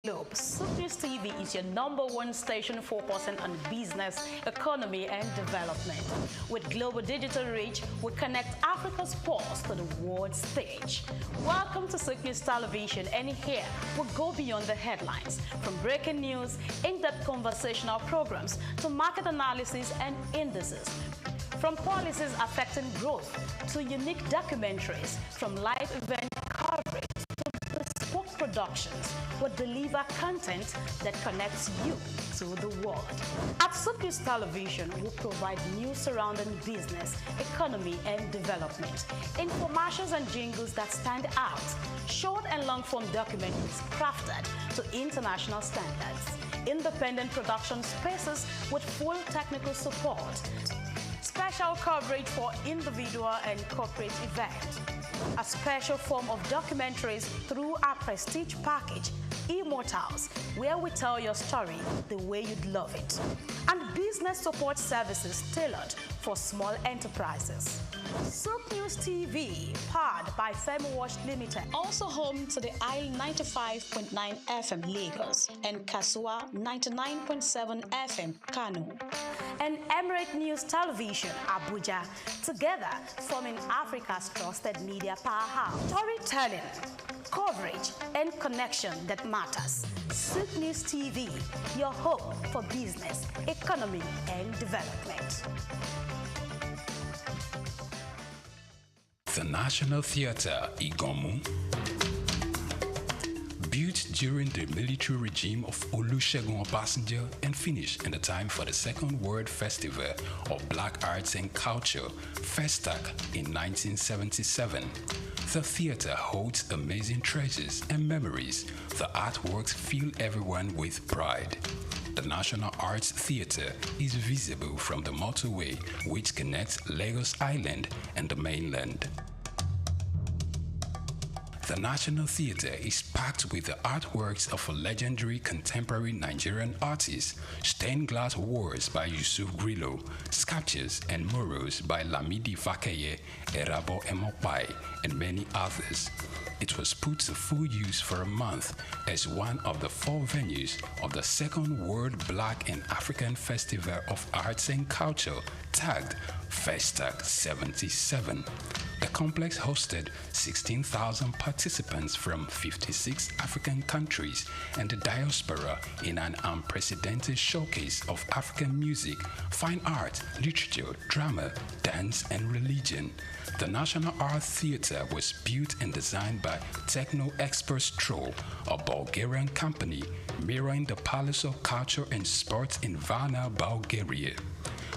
Globe, SOUQ News TV is your #1 station focusing on business, economy, and development. With global digital reach, we connect Africa's pulse to the world stage. Welcome to SOUQ News Television, and here we go beyond the headlines, from breaking news, in-depth conversational programs, to market analysis and indices. From policies affecting growth to unique documentaries, from live event coverage productions will deliver content that connects you to the world. At SOUQ News Television, we provide news surrounding business, economy, and development, infomercials and jingles that stand out, short and long-form documentaries crafted to international standards, independent production spaces with full technical support, special coverage for individual and corporate events, a special form of documentaries through our prestige package, Immortals, where we tell your story the way you'd love it, and business support services tailored for small enterprises. SOUQ News TV, powered by FemWatch Limited, also home to the Isle 95.9 FM Lagos and Kasua 99.7 FM Kano, and Emirate News Television Abuja, together forming Africa's trusted media powerhouse. Storytelling, coverage, and connection that matters. SOUQ News TV, your home for business, economy, and development. The National Theatre, Igomu, built during the military regime of Olusegun Obasanjo and finished in the time for the Second World Festival of Black Arts and Culture, FESTAC, in 1977. The theatre holds amazing treasures and memories. The artworks fill everyone with pride. The National Arts Theatre is visible from the motorway which connects Lagos Island and the mainland. The National Theatre is packed with the artworks of a legendary contemporary Nigerian artist, stained glass walls by Yusuf Grillo, sculptures and murals by Lamidi Fakeye, Erabo Emopai, and many others. It was put to full use for a month as one of the 4 venues of the Second World Black and African Festival of Arts and Culture, tagged FESTAC 77. The complex hosted 16,000 participants from 56 African countries and the diaspora in an unprecedented showcase of African music, fine art, literature, drama, dance, and religion. The National Art Theatre was built and designed by Techno Expert Stroll, a Bulgarian company mirroring the Palace of Culture and Sports in Varna, Bulgaria.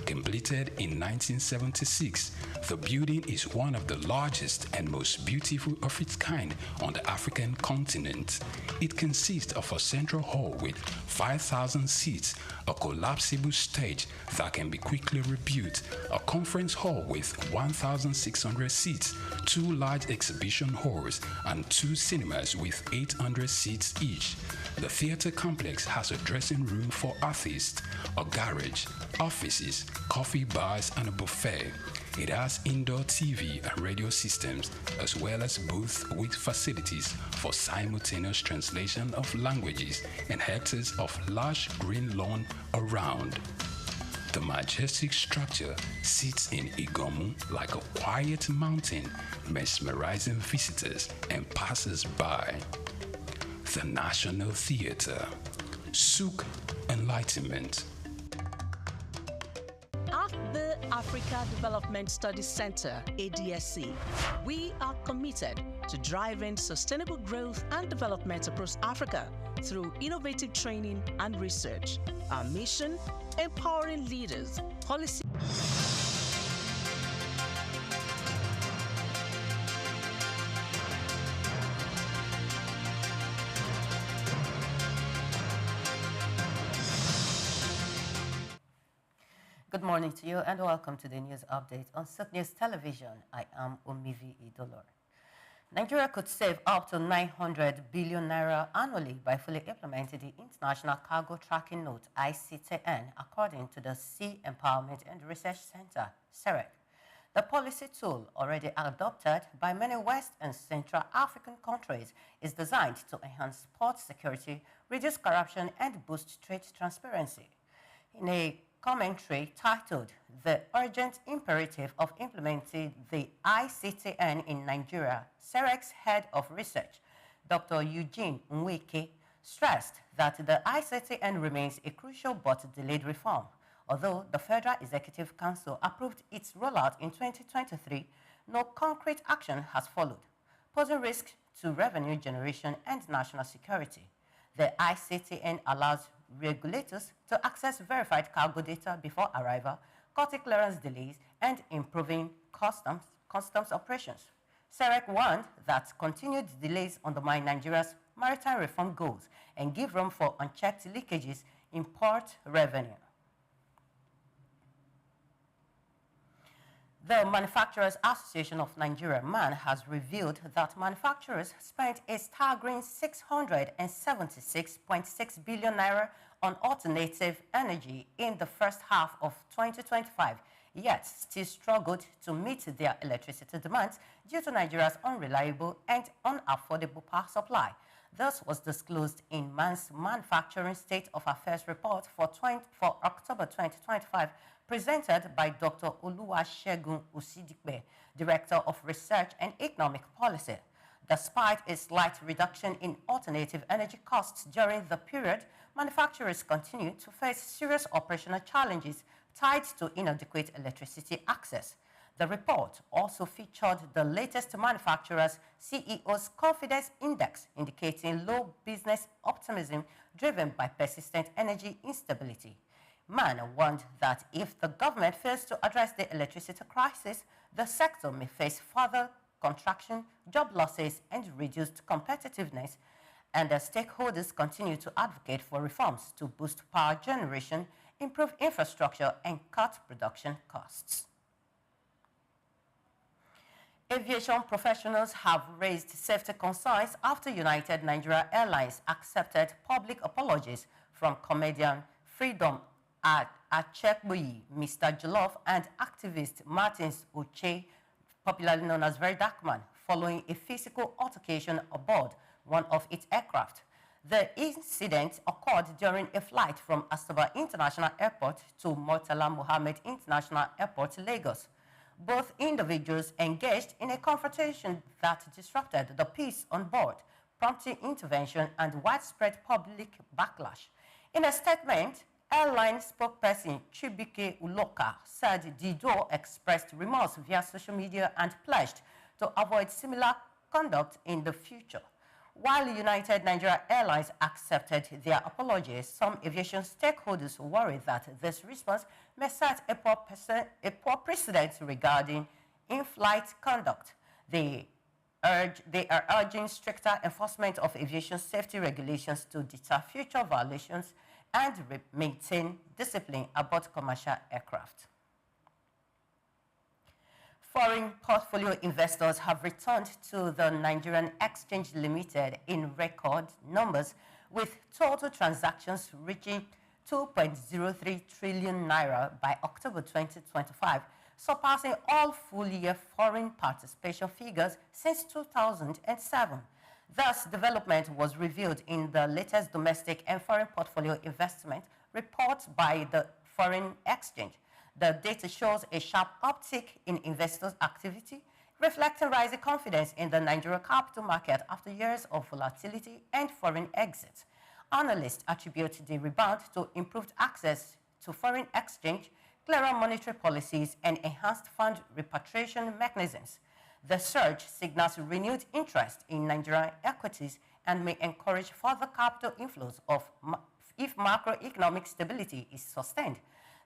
Completed in 1976, the building is one of the largest and most beautiful of its kind on the African continent. It consists of a central hall with 5,000 seats, a collapsible stage that can be quickly rebuilt, a conference hall with 1,600 seats, 2 large exhibition halls, and 2 cinemas with 800 seats each. The theatre complex has a dressing room for artists, a garage, offices, coffee bars, and a buffet. It has indoor TV and radio systems, as well as booths with facilities for simultaneous translation of languages and hectares of large green lawn around. The majestic structure sits in Igomu like a quiet mountain, mesmerizing visitors and passers-by. The National Theatre, SOUQ Enlightenment. At the Africa Development Studies Center, ADSC, we are committed to driving sustainable growth and development across Africa through innovative training and research. Our mission: empowering leaders, policy. Good morning to you and welcome to the news update on SOUQ News Television. I am Omivi Idolor. Nigeria could save up to 900 billion naira annually by fully implementing the International Cargo Tracking Note, ICTN, according to the Sea Empowerment and Research Center, SEREC. The policy tool, already adopted by many West and Central African countries, is designed to enhance port security, reduce corruption, and boost trade transparency. In a commentary titled "The Urgent Imperative of Implementing the ICTN in Nigeria," SOUQ's head of research, Dr. Eugene Nweke, stressed that the ICTN remains a crucial but delayed reform. Although the Federal Executive Council approved its rollout in 2023, no concrete action has followed, posing risk to revenue generation and national security. The ICTN allows regulators to access verified cargo data before arrival, cutting clearance delays, and improving customs operations. SOUQ warned that continued delays undermine Nigeria's maritime reform goals and give room for unchecked leakages in port revenue. The Manufacturers Association of Nigeria, MAN, has revealed that manufacturers spent a staggering 676.6 billion naira on alternative energy in the first half of 2025, yet still struggled to meet their electricity demands due to Nigeria's unreliable and unaffordable power supply. This was disclosed in MAN's Manufacturing State of Affairs report for October 2025, presented by Dr. Oluwasegun Usidipe, Director of Research and Economic Policy. Despite a slight reduction in alternative energy costs during the period, manufacturers continue to face serious operational challenges tied to inadequate electricity access. The report also featured the latest manufacturers' CEO's confidence index, indicating low business optimism driven by persistent energy instability. MAN warned that if the government fails to address the electricity crisis, the sector may face further contraction, job losses, and reduced competitiveness, and the stakeholders continue to advocate for reforms to boost power generation, improve infrastructure, and cut production costs. Aviation professionals have raised safety concerns after United Nigeria Airlines accepted public apologies from comedian Freedom Achekbuyi, Mr. Jollof, and activist Martins Uche, popularly known as Very Dark Man, following a physical altercation aboard one of its aircraft. The incident occurred during a flight from Asaba International Airport to Murtala Mohammed International Airport, Lagos. Both individuals engaged in a confrontation that disrupted the peace on board, prompting intervention and widespread public backlash. In a statement, airline spokesperson Chibuike Uloka said the duo expressed remorse via social media and pledged to avoid similar conduct in the future. While United Nigeria Airlines accepted their apologies, some aviation stakeholders worry that this response may set a poor precedent regarding in-flight conduct. They are urging stricter enforcement of aviation safety regulations to deter future violations and maintain discipline aboard commercial aircraft. Foreign portfolio investors have returned to the Nigerian Exchange Limited in record numbers, with total transactions reaching 2.03 trillion naira by October 2025, surpassing all full-year foreign participation figures since 2007. This development was revealed in the latest domestic and foreign portfolio investment report by the Foreign Exchange. The data shows a sharp uptick in investors' activity, reflecting rising confidence in the Nigerian capital market after years of volatility and foreign exits. Analysts attribute the rebound to improved access to foreign exchange, clearer monetary policies, and enhanced fund repatriation mechanisms. The surge signals renewed interest in Nigerian equities and may encourage further capital inflows if macroeconomic stability is sustained.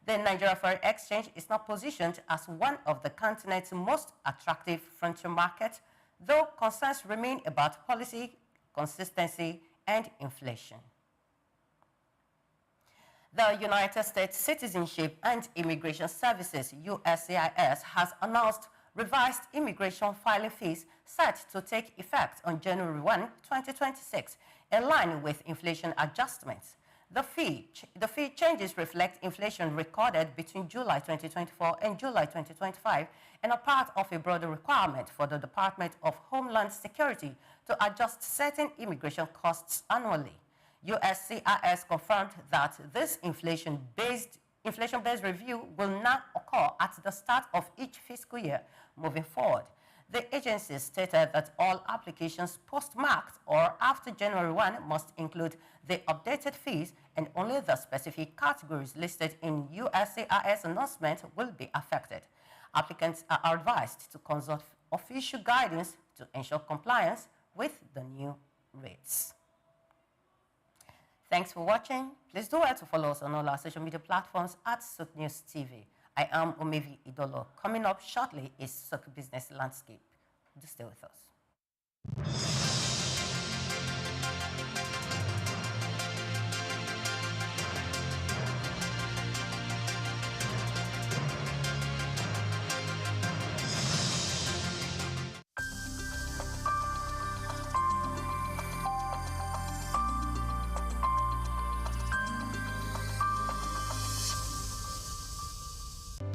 The Nigeria Foreign Exchange is now positioned as one of the continent's most attractive frontier markets, though concerns remain about policy consistency and inflation. The United States Citizenship and Immigration Services, USCIS, has announced revised immigration filing fees set to take effect on January 1, 2026, in line with inflation adjustments. The fee changes reflect inflation recorded between July 2024 and July 2025 and are part of a broader requirement for the Department of Homeland Security to adjust certain immigration costs annually. USCIS confirmed that this inflation-based review will not occur at the start of each fiscal year moving forward. The agency stated that all applications postmarked or after January 1 must include the updated fees, and only the specific categories listed in USCIS announcement will be affected. Applicants are advised to consult official guidance to ensure compliance with the new rates. Thanks for watching. Please do well to follow us on all our social media platforms at SOUQ News TV. I am Omivi Idolo. Coming up shortly is SOUQ Business Landscape. Do stay with us.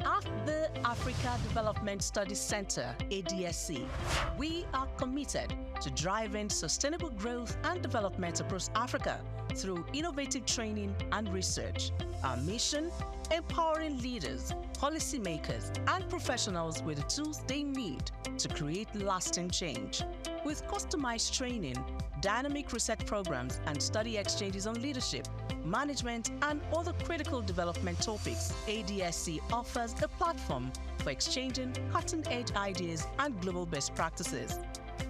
At the Africa Development Studies Center, ADSC, we are committed to driving sustainable growth and development across Africa through innovative training and research. Our mission: empowering leaders, policymakers, and professionals with the tools they need to create lasting change. With customized training, dynamic research programs, and study exchanges on leadership, management, and other critical development topics, ADSC offers a platform for exchanging cutting-edge ideas and global best practices.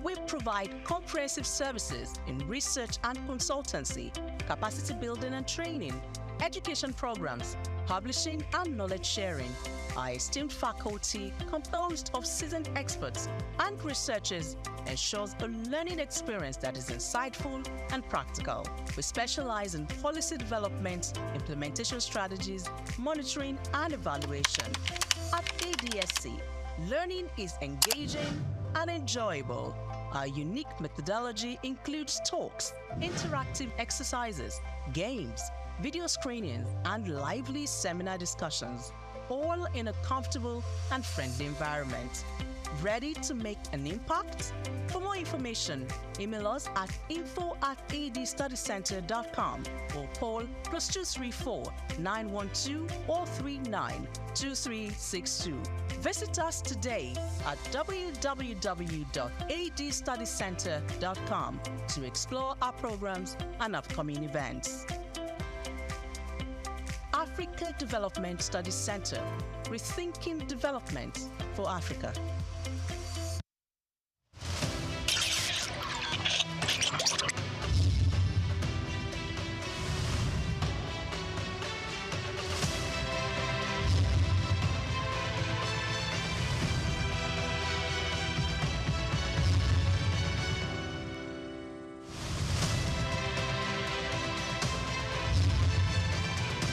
We provide comprehensive services in research and consultancy, capacity building and training, education programs, publishing, and knowledge sharing. Our esteemed faculty, composed of seasoned experts and researchers, ensures a learning experience that is insightful and practical. We specialize in policy development, implementation strategies, monitoring, and evaluation. At ADSC, learning is engaging and enjoyable. Our unique methodology includes talks, interactive exercises, games, video screenings, and lively seminar discussions, all in a comfortable and friendly environment. Ready to make an impact? For more information, email us at info@adstudycenter.com or call +234 912 439 2362. Visit us today at www.adstudycenter.com to explore our programs and upcoming events. Africa Development Studies Center, rethinking development for Africa.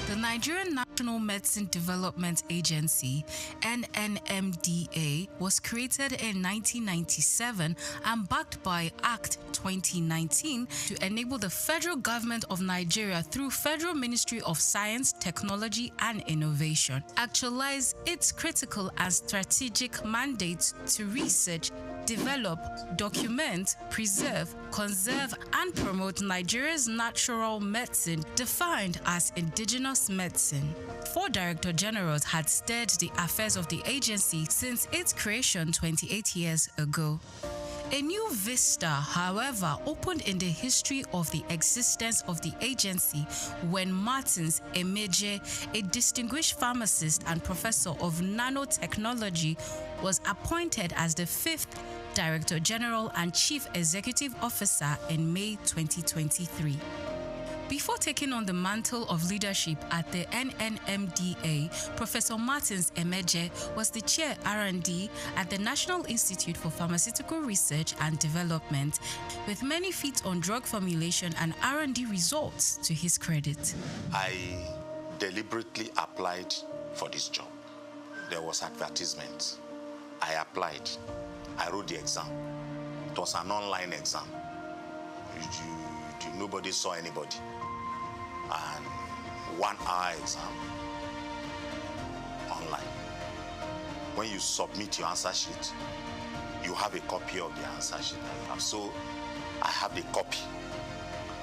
The Nigerian National Medicine Development Agency, NNMDA, was created in 1997 and backed by Act 2019 to enable the federal government of Nigeria through Federal Ministry of Science, Technology and Innovation actualize its critical and strategic mandates to research, develop, document, preserve, conserve, and promote Nigeria's natural medicine, defined as indigenous medicine. 4 Director Generals had steered the affairs of the agency since its creation 28 years ago. A new vista, however, opened in the history of the existence of the agency when Martins Emeje, a distinguished pharmacist and professor of nanotechnology, was appointed as the 5th Director General and Chief Executive Officer in May 2023. Before taking on the mantle of leadership at the NNMDA, Professor Martins Emeje was the Chair R&D at the National Institute for Pharmaceutical Research and Development, with many feats on drug formulation and R&D results to his credit. I deliberately applied for this job. There was advertisement. I applied. I wrote the exam. It was an online exam. Nobody saw anybody. and 1 hour exam online. When you submit your answer sheet, you have a copy of the answer sheet that you have. So I have the copy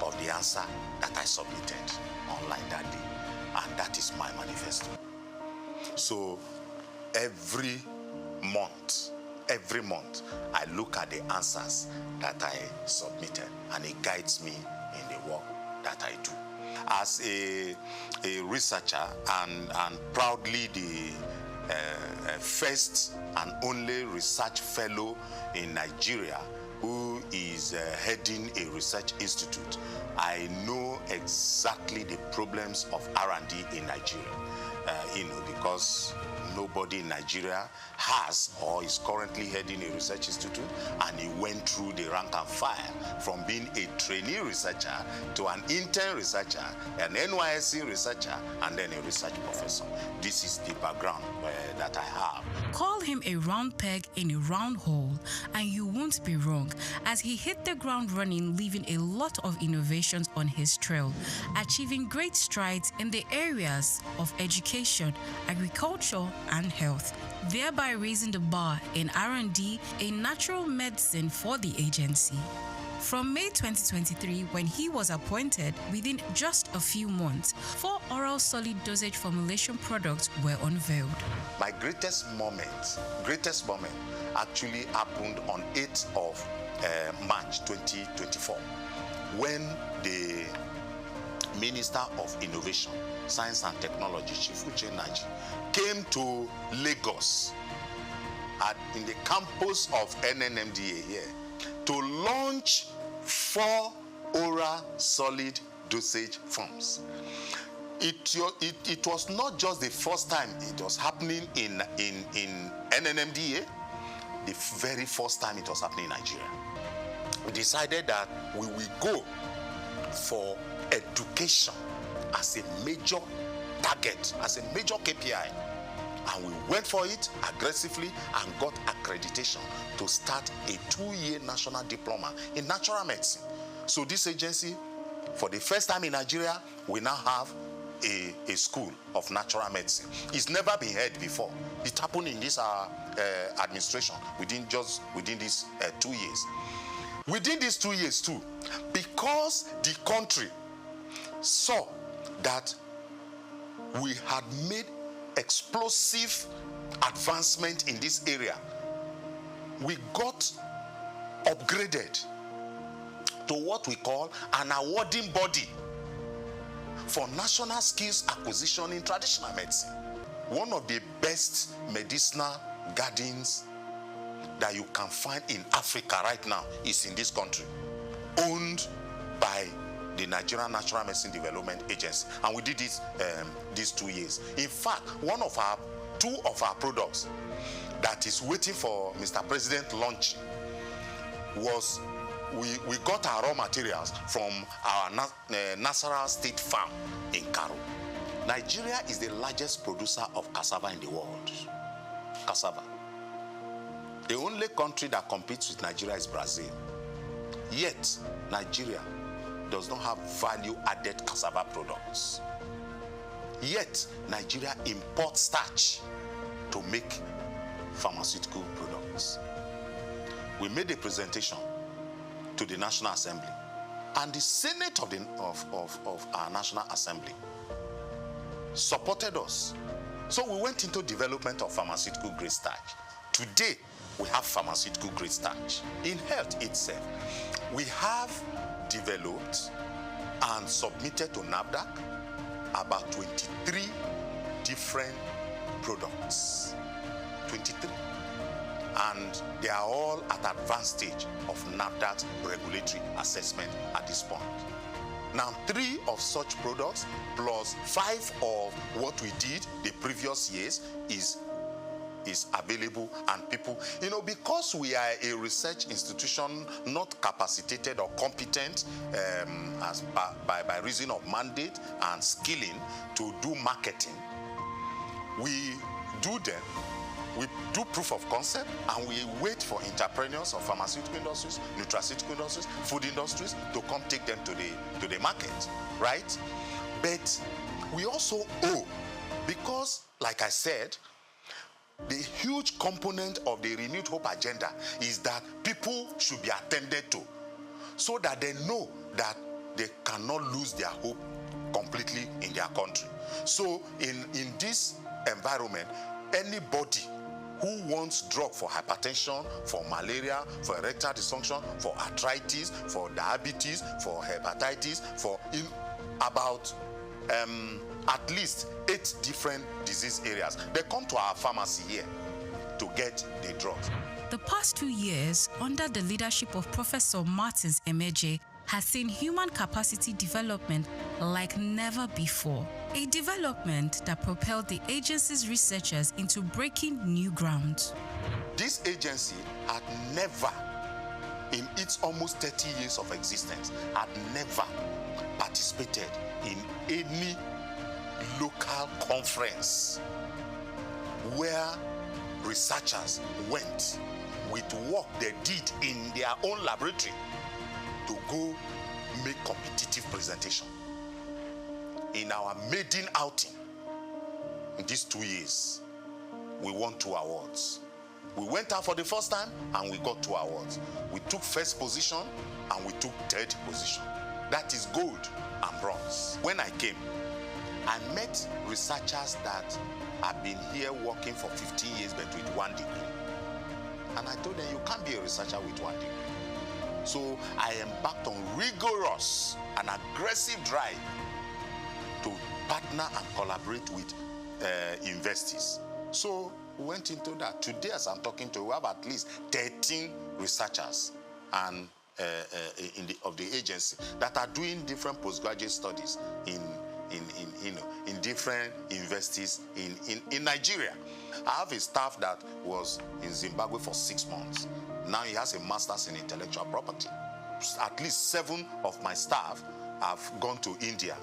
of the answer that I submitted online that day, and that is my manifesto. So every month, I look at the answers that I submitted, and it guides me in the work that I do. As a researcher and proudly the first and only research fellow in Nigeria who is heading a research institute, I know exactly the problems of R&D in Nigeria, because nobody in Nigeria has or is currently heading a research institute, and he went through the rank and file from being a trainee researcher to an intern researcher, an NYSC researcher, and then a research professor. This is the background that I have. Call him a round peg in a round hole, and you won't be wrong, as he hit the ground running, leaving a lot of innovations on his trail, achieving great strides in the areas of education, agriculture, and health, thereby raising the bar in R&D in natural medicine for the agency. From May 2023, when he was appointed, within just a few months, 4 oral solid dosage formulation products were unveiled. My greatest moment actually happened on 8th of March 2024, when the Minister of Innovation, Science and Technology, Chief Uche came to Lagos in the campus of NNMDA here to launch 4 oral solid dosage forms. It was not just the first time it was happening in NNMDA, the very first time it was happening in Nigeria. We decided that we will go for education as a major target, as a major KPI. And we went for it aggressively and got accreditation to start a 2-year national diploma in natural medicine. So this agency, for the first time in Nigeria, we now have a school of natural medicine. It's never been heard before. It happened in this administration within these 2 years. Within these 2 years too, because the country saw that we had made explosive advancement in this area, we got upgraded to what we call an awarding body for national skills acquisition in traditional medicine. One of the best medicinal gardens that you can find in Africa right now is in this country, owned by the Nigerian Natural Medicine Development Agency, and we did this these 2 years. In fact, two of our products that is waiting for Mr. President launch was we got our raw materials from our Nasarawa State Farm in Karo. Nigeria is the largest producer of cassava in the world. Cassava. The only country that competes with Nigeria is Brazil. Yet, Nigeria does not have value-added cassava products. Yet, Nigeria imports starch to make pharmaceutical products. We made a presentation to the National Assembly, and the Senate of our National Assembly supported us. So we went into development of pharmaceutical grade starch. Today, we have pharmaceutical grade starch. In health itself, we have developed and submitted to NAFDAC about 23 different products. 23. And they are all at advanced stage of NAFDAC's regulatory assessment at this point. Now, 3 of such products plus 5 of what we did the previous years is available, and people, because we are a research institution not capacitated or competent by reason of mandate and skilling to do marketing, we do proof of concept, and we wait for entrepreneurs of pharmaceutical industries, nutraceutical industries, food industries to come take them to the market, right? But we also owe, because, like I said, the huge component of the Renewed Hope agenda is that people should be attended to, so that they know that they cannot lose their hope completely in their country. So in this environment, anybody who wants drug for hypertension, for malaria, for erectile dysfunction, for arthritis, for diabetes, for hepatitis, for in about at least 8 different disease areas, they come to our pharmacy here to get the drugs. The past 2 years, under the leadership of Professor Martins Emeje, has seen human capacity development like never before. A development that propelled the agency's researchers into breaking new ground. This agency had never, in its almost 30 years of existence, had never participated in any local conference where researchers went with work they did in their own laboratory to go make competitive presentation. In our maiden outing in these 2 years, we won 2 awards. We went out for the first time and we got 2 awards. We took first position and we took third position. That is gold and bronze. When I came, I met researchers that have been here working for 15 years but with 1 degree. And I told them, you can't be a researcher with 1 degree. So I embarked on rigorous and aggressive drive to partner and collaborate with investors. So we went into that. Today, as I'm talking to you, we have at least 13 researchers and of the agency that are doing different postgraduate studies in different universities in Nigeria. I have a staff that was in Zimbabwe for 6 months. Now he has a master's in intellectual property. At least 7 of my staff have gone to India.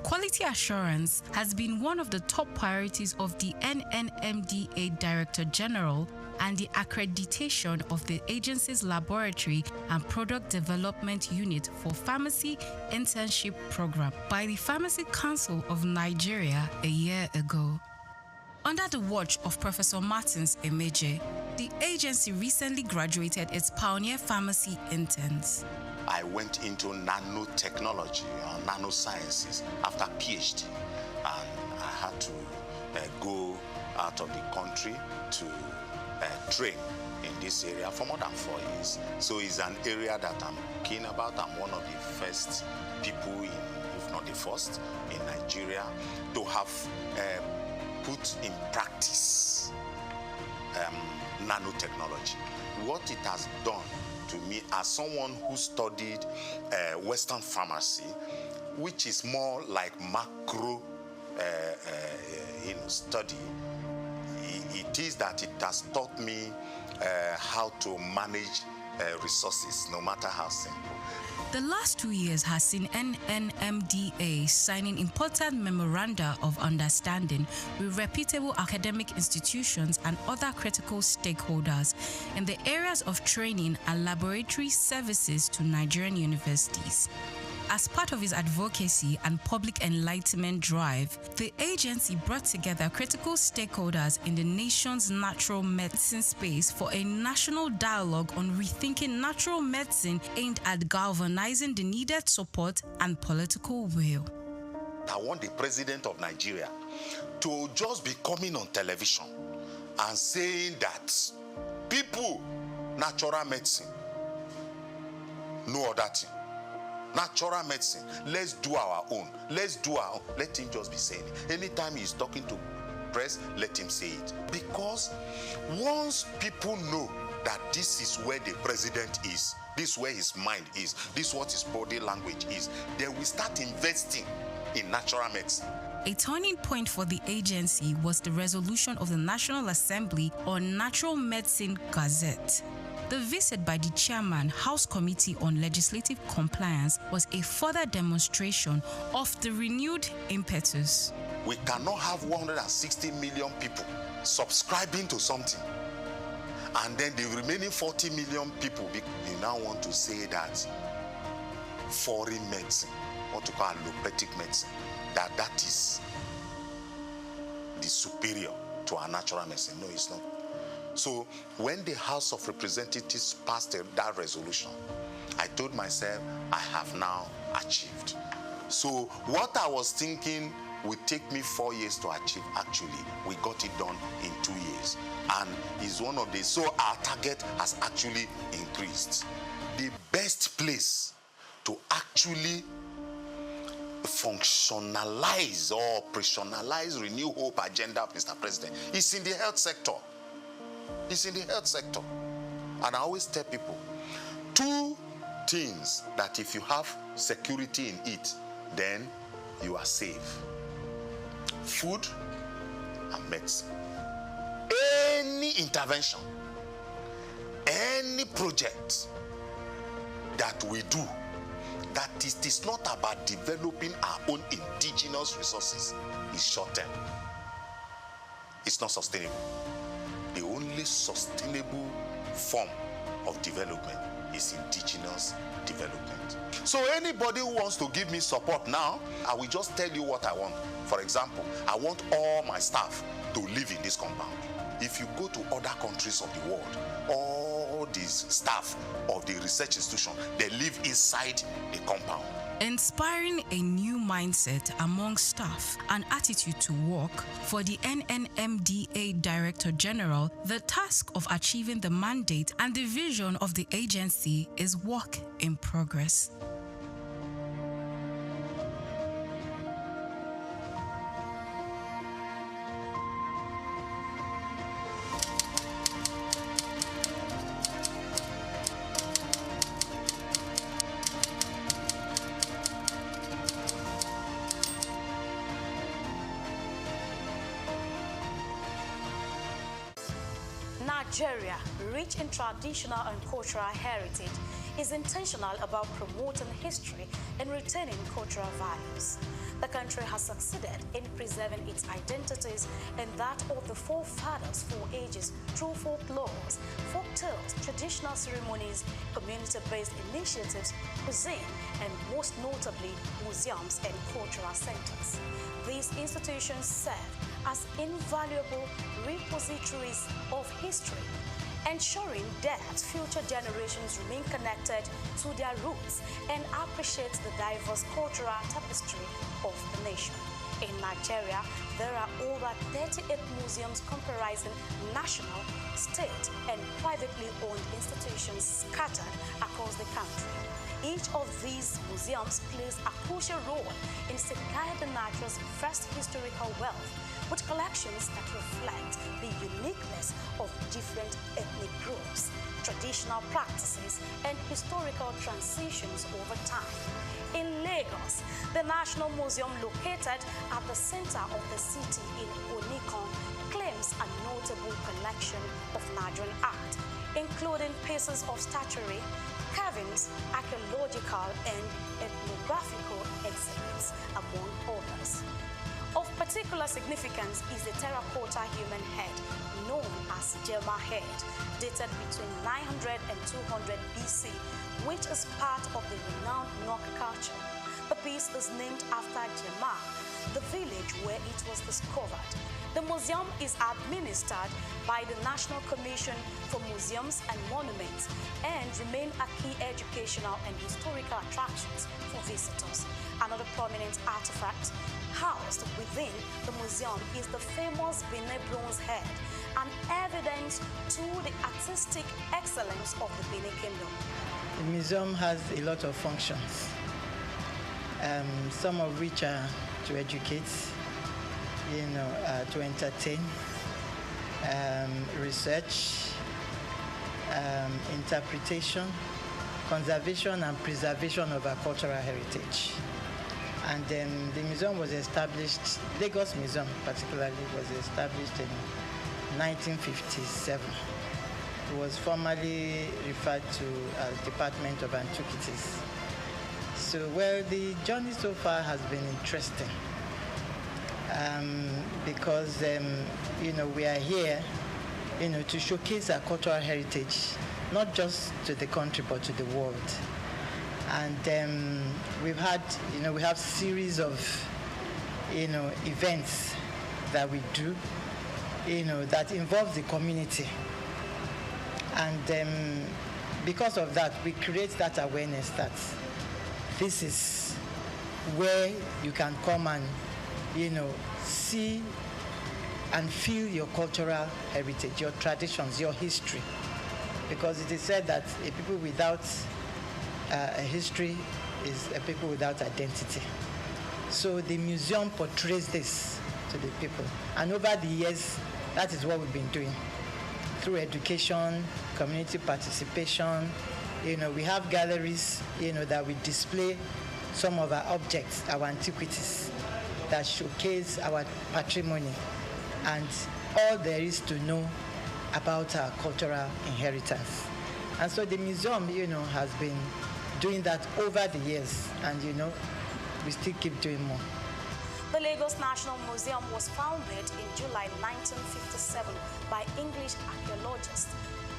Quality assurance has been one of the top priorities of the NNMDA Director General, and the accreditation of the agency's laboratory and product development unit for pharmacy internship program by the Pharmacy Council of Nigeria a year ago. Under the watch of Professor Martins Emeje, the agency recently graduated its pioneer pharmacy interns. I went into nanotechnology or nanosciences after PhD, and I had to go out of the country to train in this area for more than 4 years. So it's an area that I'm keen about. I'm one of the first people, if not the first, in Nigeria to have put in practice nanotechnology. What it has done to me as someone who studied Western pharmacy, which is more like macro study, it is that it has taught me how to manage resources, no matter how simple. The last 2 years has seen NNMDA signing important memoranda of understanding with reputable academic institutions and other critical stakeholders in the areas of training and laboratory services to Nigerian universities. As part of its advocacy and public enlightenment drive, the agency brought together critical stakeholders in the nation's natural medicine space for a national dialogue on rethinking natural medicine aimed at galvanizing the needed support and political will. I want the president of Nigeria to just be coming on television and saying that people, natural medicine, no other thing. Natural medicine, let's do our own. Let's do our own. Let him just be saying it. Anytime he's talking to press, let him say it. Because once people know that this is where the president is, this is where his mind is, this is what his body language is, they will start investing in natural medicine. A turning point for the agency was the resolution of the National Assembly on Natural Medicine Gazette. The visit by the chairman, House Committee on Legislative Compliance, was a further demonstration of the renewed impetus. We cannot have 160 million people subscribing to something, and then the remaining 40 million people, you now want to say that foreign medicine what we call allopathic medicine, that is the superior to our natural medicine. No, it's not. So when the House of Representatives passed that resolution, I told myself, I have now achieved. So what I was thinking would take me 4 years to achieve, actually, we got it done in 2 years. And is one of the, so our target has actually increased. The best place to actually functionalize or operationalize Renew Hope agenda, Mr. President, is in the health sector. It's in the health sector. And I always tell people, 2 things that if you have security in it, then you are safe. Food and medicine. Any intervention, any project that we do, that it is not about developing our own indigenous resources, is short-term. It's not sustainable. The only sustainable form of development is indigenous development. So anybody who wants to give me support now, I will just tell you what I want. For example, I want all my staff to live in this compound. If you go to other countries of the world, all these staff of the research institution, they live inside the compound. Inspiring a new mindset among staff and attitude to work, for the NNMDA Director General, the task of achieving the mandate and the vision of the agency is work in progress. Nigeria, rich in traditional and cultural heritage, is intentional about promoting history and retaining cultural values. The country has succeeded in preserving its identities and that of the forefathers for ages through folklores, folk tales, traditional ceremonies, community-based initiatives, cuisine, and most notably, museums and cultural centers. These institutions serve as invaluable repositories of history, ensuring that future generations remain connected to their roots and appreciate the diverse cultural tapestry of the nation. In Nigeria, there are over 38 museums comprising national, state, and privately owned institutions scattered across the country. Each of these museums plays a crucial role in safeguarding Nigeria's vast historical wealth, with collections that reflect the uniqueness of different ethnic groups, traditional practices, and historical transitions over time. In Lagos, the National Museum, located at the center of the city in Onikon, claims a notable collection of Nigerian art, including pieces of statuary, carvings, archaeological and ethnographical exhibits, among others. Of particular significance is the terracotta human head, known as Jema head, dated between 900 and 200 BC, which is part of the renowned Nok culture. The piece is named after Jema, the village where it was discovered. The museum is administered by the National Commission for Museums and Monuments and remain a key educational and historical attractions for visitors. Another prominent artifact housed within the museum is the famous Benin bronze head, an evidence to the artistic excellence of the Benin Kingdom. The museum has a lot of functions, some of which are to educate, to entertain, research, interpretation, conservation and preservation of our cultural heritage. And then the museum was established, Lagos Museum particularly, was established in 1957. It was formerly referred to as Department of Antiquities. So, well, the journey so far has been interesting because, we are here, to showcase our cultural heritage, not just to the country, but to the world. And we've had, we have series of, events that we do, that involve the community. And because of that, we create that awareness that this is where you can come and, see and feel your cultural heritage, your traditions, your history. Because it is said that a people without a history is a people without identity. So the museum portrays this to the people. And over the years, that is what we've been doing. Through education, community participation, we have galleries, that we display some of our objects, our antiquities, that showcase our patrimony and all there is to know about our cultural inheritance. And so the museum, has been doing that over the years, and, we still keep doing more. The Lagos National Museum was founded in July 1957 by English archaeologist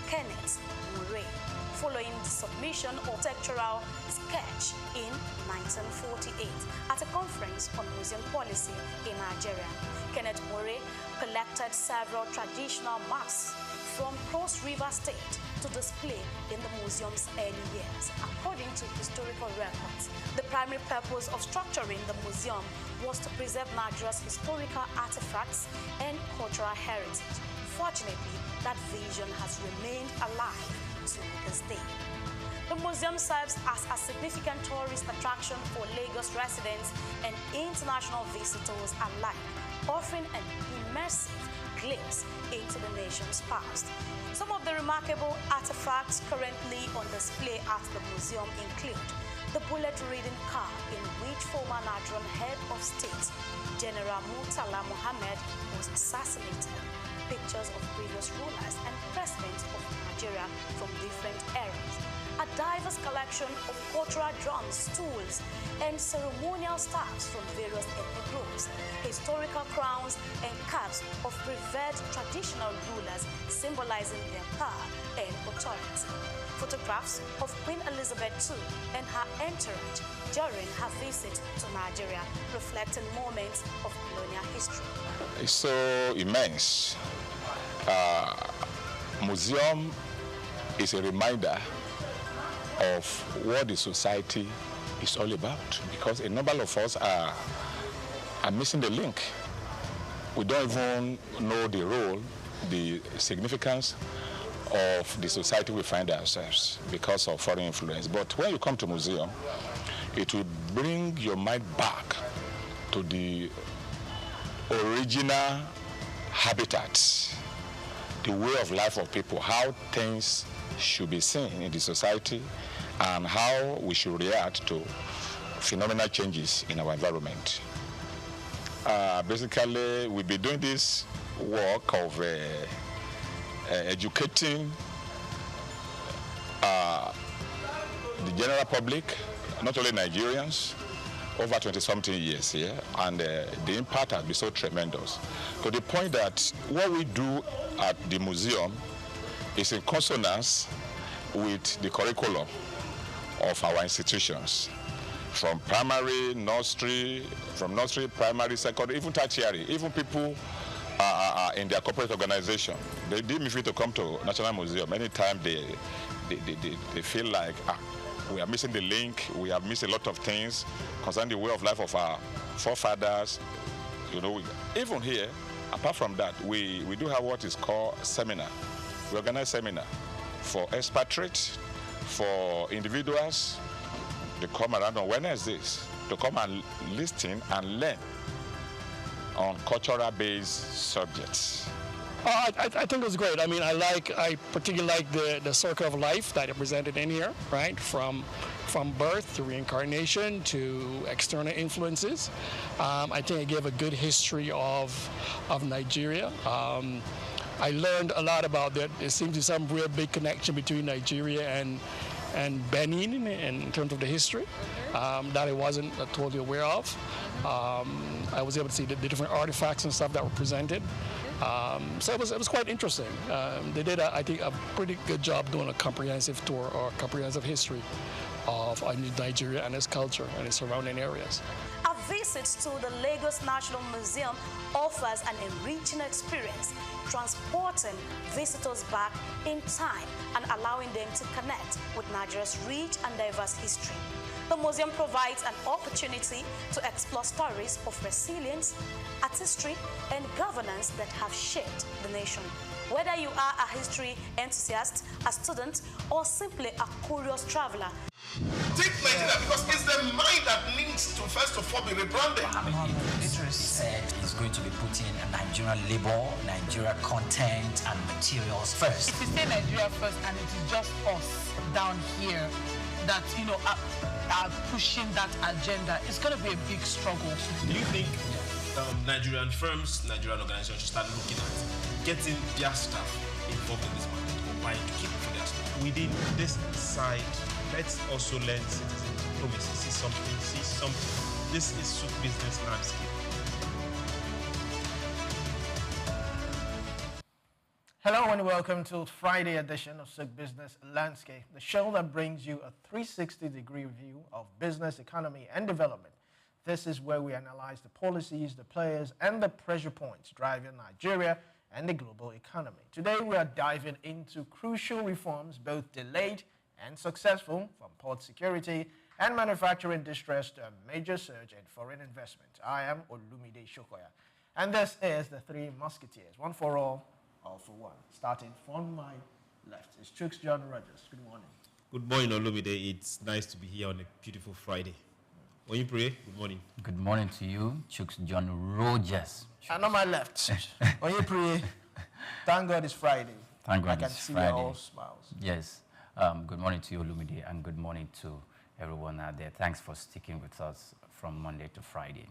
Kenneth Murray, following the submission of architectural sketch in 1948 at a conference on museum policy in Nigeria. Kenneth Murray collected several traditional masks from Cross River State to display in the museum's early years, according to historical records. The primary purpose of structuring the museum was to preserve Nigeria's historical artifacts and cultural heritage. Fortunately, that vision has remained alive to this day. The museum serves as a significant tourist attraction for Lagos residents and international visitors alike, offering an immersive glimpse into the nation's past. Some of the remarkable artifacts currently on display at the museum include the bullet-ridden car in which former Nigerian head of state, General Murtala Muhammad, was assassinated, pictures of previous rulers and presidents of Nigeria from different eras, a diverse collection of cultural drums, tools, and ceremonial staffs from various ethnic groups, historical crowns and caps of revered traditional rulers symbolizing their power and authority, photographs of Queen Elizabeth II and her entourage during her visit to Nigeria, reflecting moments of colonial history. It's so immense. Museum is a reminder of what the society is all about, because a number of us are missing the link. We don't even know the role, the significance of the society we find ourselves because of foreign influence. But when you come to museum, it will bring your mind back to the original habitats, the way of life of people, how things should be seen in the society, and how we should react to phenomenal changes in our environment. Basically, we'll be doing this work of educating the general public, not only Nigerians, over 20-something years here, and the impact has been so tremendous. To the point that what we do at the museum is in consonance with the curriculum of our institutions, from primary, nursery, primary, secondary, even tertiary, even people in their corporate organization. They deem me free to come to National Museum. Anytime they feel like we are missing the link, we have missed a lot of things concerning the way of life of our forefathers. Even here, apart from that, we do have what is called seminar. We organize seminar for expatriates, for individuals. They come around on Wednesdays to come and listen and learn on cultural-based subjects. I think it was great. I mean, I particularly like the circle of life that are presented in here, right? From birth to reincarnation to external influences. I think it gave a good history of Nigeria. I learned a lot about that. There seems to be some real big connection between Nigeria and Benin in terms of the history that I wasn't totally aware of. I was able to see the different artifacts and stuff that were presented. So it was quite interesting. They did, I think, a pretty good job doing a comprehensive tour or comprehensive history of Nigeria and its culture and its surrounding areas. A visit to the Lagos National Museum offers an enriching experience, transporting visitors back in time and allowing them to connect with Nigeria's rich and diverse history. The museum provides an opportunity to explore stories of resilience, artistry, and governance that have shaped the nation. Whether you are a history enthusiast, a student, or simply a curious traveler, Take Nigeria because it's the mind that needs to first of all be rebranded. Idris said he's going to be putting Nigerian labor, Nigeria content and materials first. If you say Nigeria first and it is just us down here that, are pushing that agenda, it's going to be a big struggle. Do you think Nigerian firms, Nigerian organizations should start looking at getting their staff involved in this market or buying to keep for their staff? Within this side, let's also learn citizen diplomacy. See something. This is SOUQ Business Landscape. Hello and welcome to Friday edition of SOUQ Business Landscape, the show that brings you a 360-degree view of business, economy, and development. This is where we analyze the policies, the players, and the pressure points driving Nigeria and the global economy. Today, we are diving into crucial reforms, both delayed and successful, from port security and manufacturing distress to a major surge in foreign investment. I am Olumide Shokoya, and this is the Three Musketeers, one for all for one. Starting from my left is SOUQ John Rogers. Good morning. Good morning, Olumide. It's nice to be here on a beautiful Friday. When you pray, good morning. Good morning to you, SOUQ John Rogers. And on my left, when you pray, thank God it's Friday. Thank God I can it's see Friday. all smiles. Yes. Good morning to you, Olumide, and good morning to everyone out there. Thanks for sticking with us from Monday to Friday.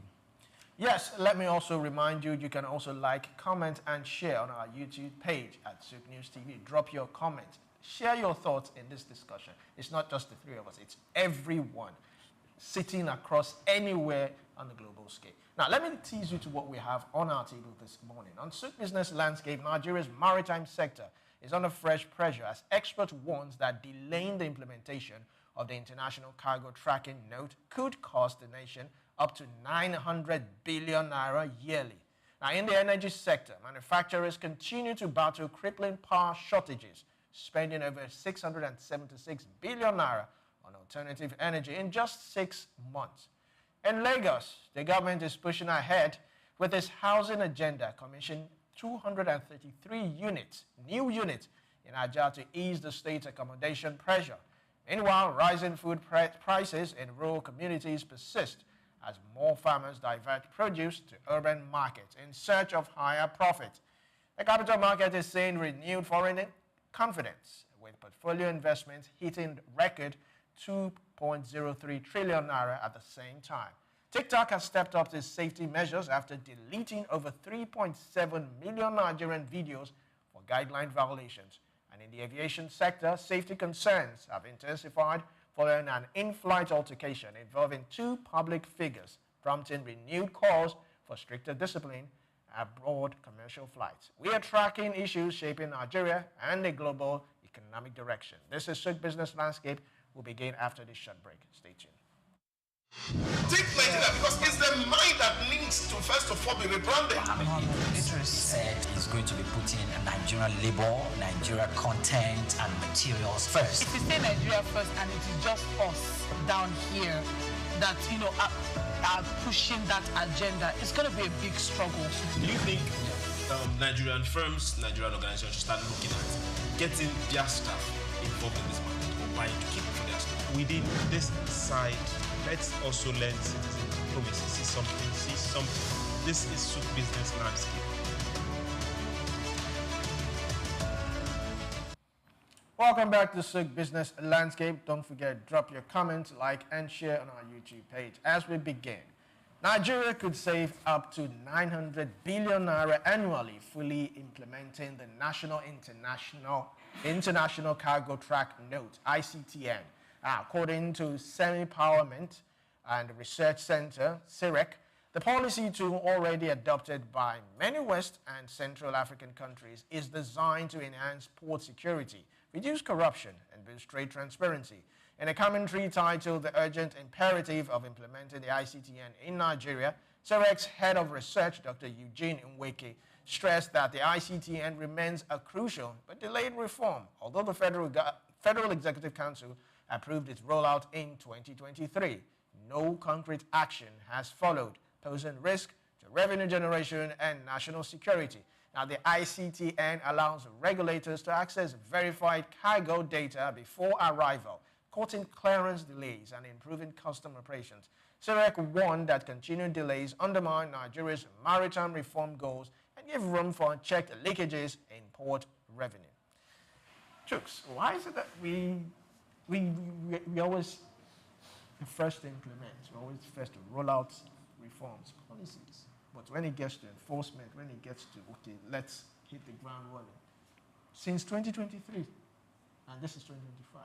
Yes, let me also remind you, you can also like, comment, and share on our YouTube page at SOUQ News TV. Drop your comments. Share your thoughts in this discussion. It's not just the three of us. It's everyone sitting across anywhere on the global scale. Now, let me tease you to what we have on our table this morning. On SOUQ Business Landscape, Nigeria's maritime sector is under fresh pressure as expert warns that delaying the implementation of the International Cargo Tracking Note could cost the nation up to 900 billion naira yearly. Now, in the energy sector, manufacturers continue to battle crippling power shortages, spending over 676 billion naira on alternative energy in just 6 months. In Lagos, the government is pushing ahead with its housing agenda, commissioning 233 new units in Ajah to ease the state's accommodation pressure. Meanwhile, rising food prices in rural communities persist as more farmers divert produce to urban markets in search of higher profits. The capital market is seeing renewed foreign confidence, with portfolio investments hitting record 2.03 trillion naira at the same time. TikTok has stepped up its safety measures after deleting over 3.7 million Nigerian videos for guideline violations. And in the aviation sector, safety concerns have intensified following an in-flight altercation involving two public figures, prompting renewed calls for stricter discipline aboard commercial flights. We are tracking issues shaping Nigeria and the global economic direction. This is SOUQ Business Landscape. We'll begin after this short break. Stay tuned. Take Nigeria because it's the mind that needs to first of all be rebranded. Idris said he's going to be putting Nigerian labor, Nigeria content and materials first. If you say Nigeria first and it is just us down here that, are pushing that agenda, it's going to be a big struggle. Do you think Nigerian firms, Nigerian organizations should start looking at getting their staff involved in this market or buying to keep for their staff? Within this side, let's also learn citizen diplomacy. See something. This is SOUQ Business Landscape. Welcome back to SOUQ Business Landscape. Don't forget, drop your comments, like, and share on our YouTube page. As we begin, Nigeria could save up to 900 billion naira annually, fully implementing the National International Cargo Track Note, ICTN. According to Semi-Powerment and Research Center, SIREC, the policy tool already adopted by many West and Central African countries is designed to enhance port security, reduce corruption, and boost trade transparency. In a commentary titled The Urgent Imperative of Implementing the ICTN in Nigeria, SOUQ's head of research, Dr. Eugene Nweke, stressed that the ICTN remains a crucial but delayed reform, although the Federal Executive Council approved its rollout in 2023. No concrete action has followed, posing risk to revenue generation and national security. Now, the ICTN allows regulators to access verified cargo data before arrival, cutting clearance delays and improving custom operations. SOUQ warned that continued delays undermine Nigeria's maritime reform goals and give room for unchecked leakages in port revenue. Chooks, why is it that we always first to implement, we always first to roll out reforms, policies, but when it gets to enforcement, when it gets to, okay, let's hit the ground running. Since 2023, and this is 2025,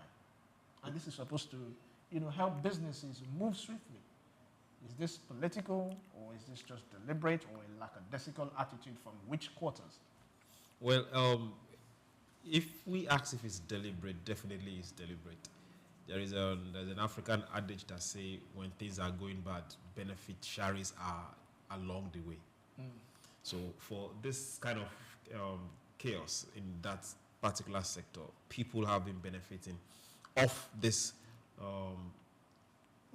and this is supposed to, help businesses move swiftly. Is this political, or is this just deliberate, or a lackadaisical attitude from which quarters? Well, if we ask if it's deliberate, definitely it's deliberate. There's an African adage that say when things are going bad, beneficiaries are along the way. So for this kind of chaos in that particular sector, people have been benefiting of this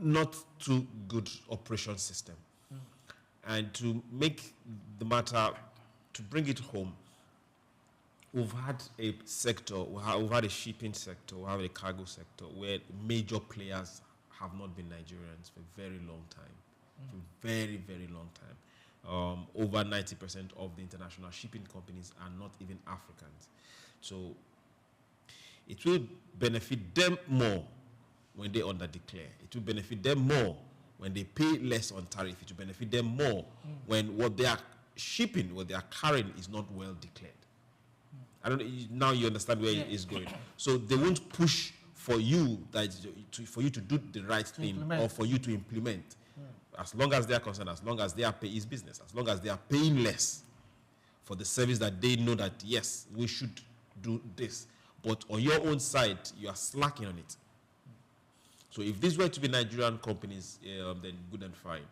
not too good operation system. And to make the matter, to bring it home, we've had a sector, we've had a shipping sector, we have a cargo sector where major players have not been Nigerians for a very long time. For a very, very long time. Over 90% of the international shipping companies are not even Africans. So it will benefit them more when they under-declare. It will benefit them more when they pay less on tariff. It will benefit them more when what they are shipping, what they are carrying is not well declared. I don't know, now you understand where it is going. So they won't push for you for you to do the right thing or for you to implement. As long as they are concerned, as long as they are paying his business, as long as they are paying less for the service that they know that, yes, we should do this. But on your own side, you are slacking on it. So if these were to be Nigerian companies, then good and fine.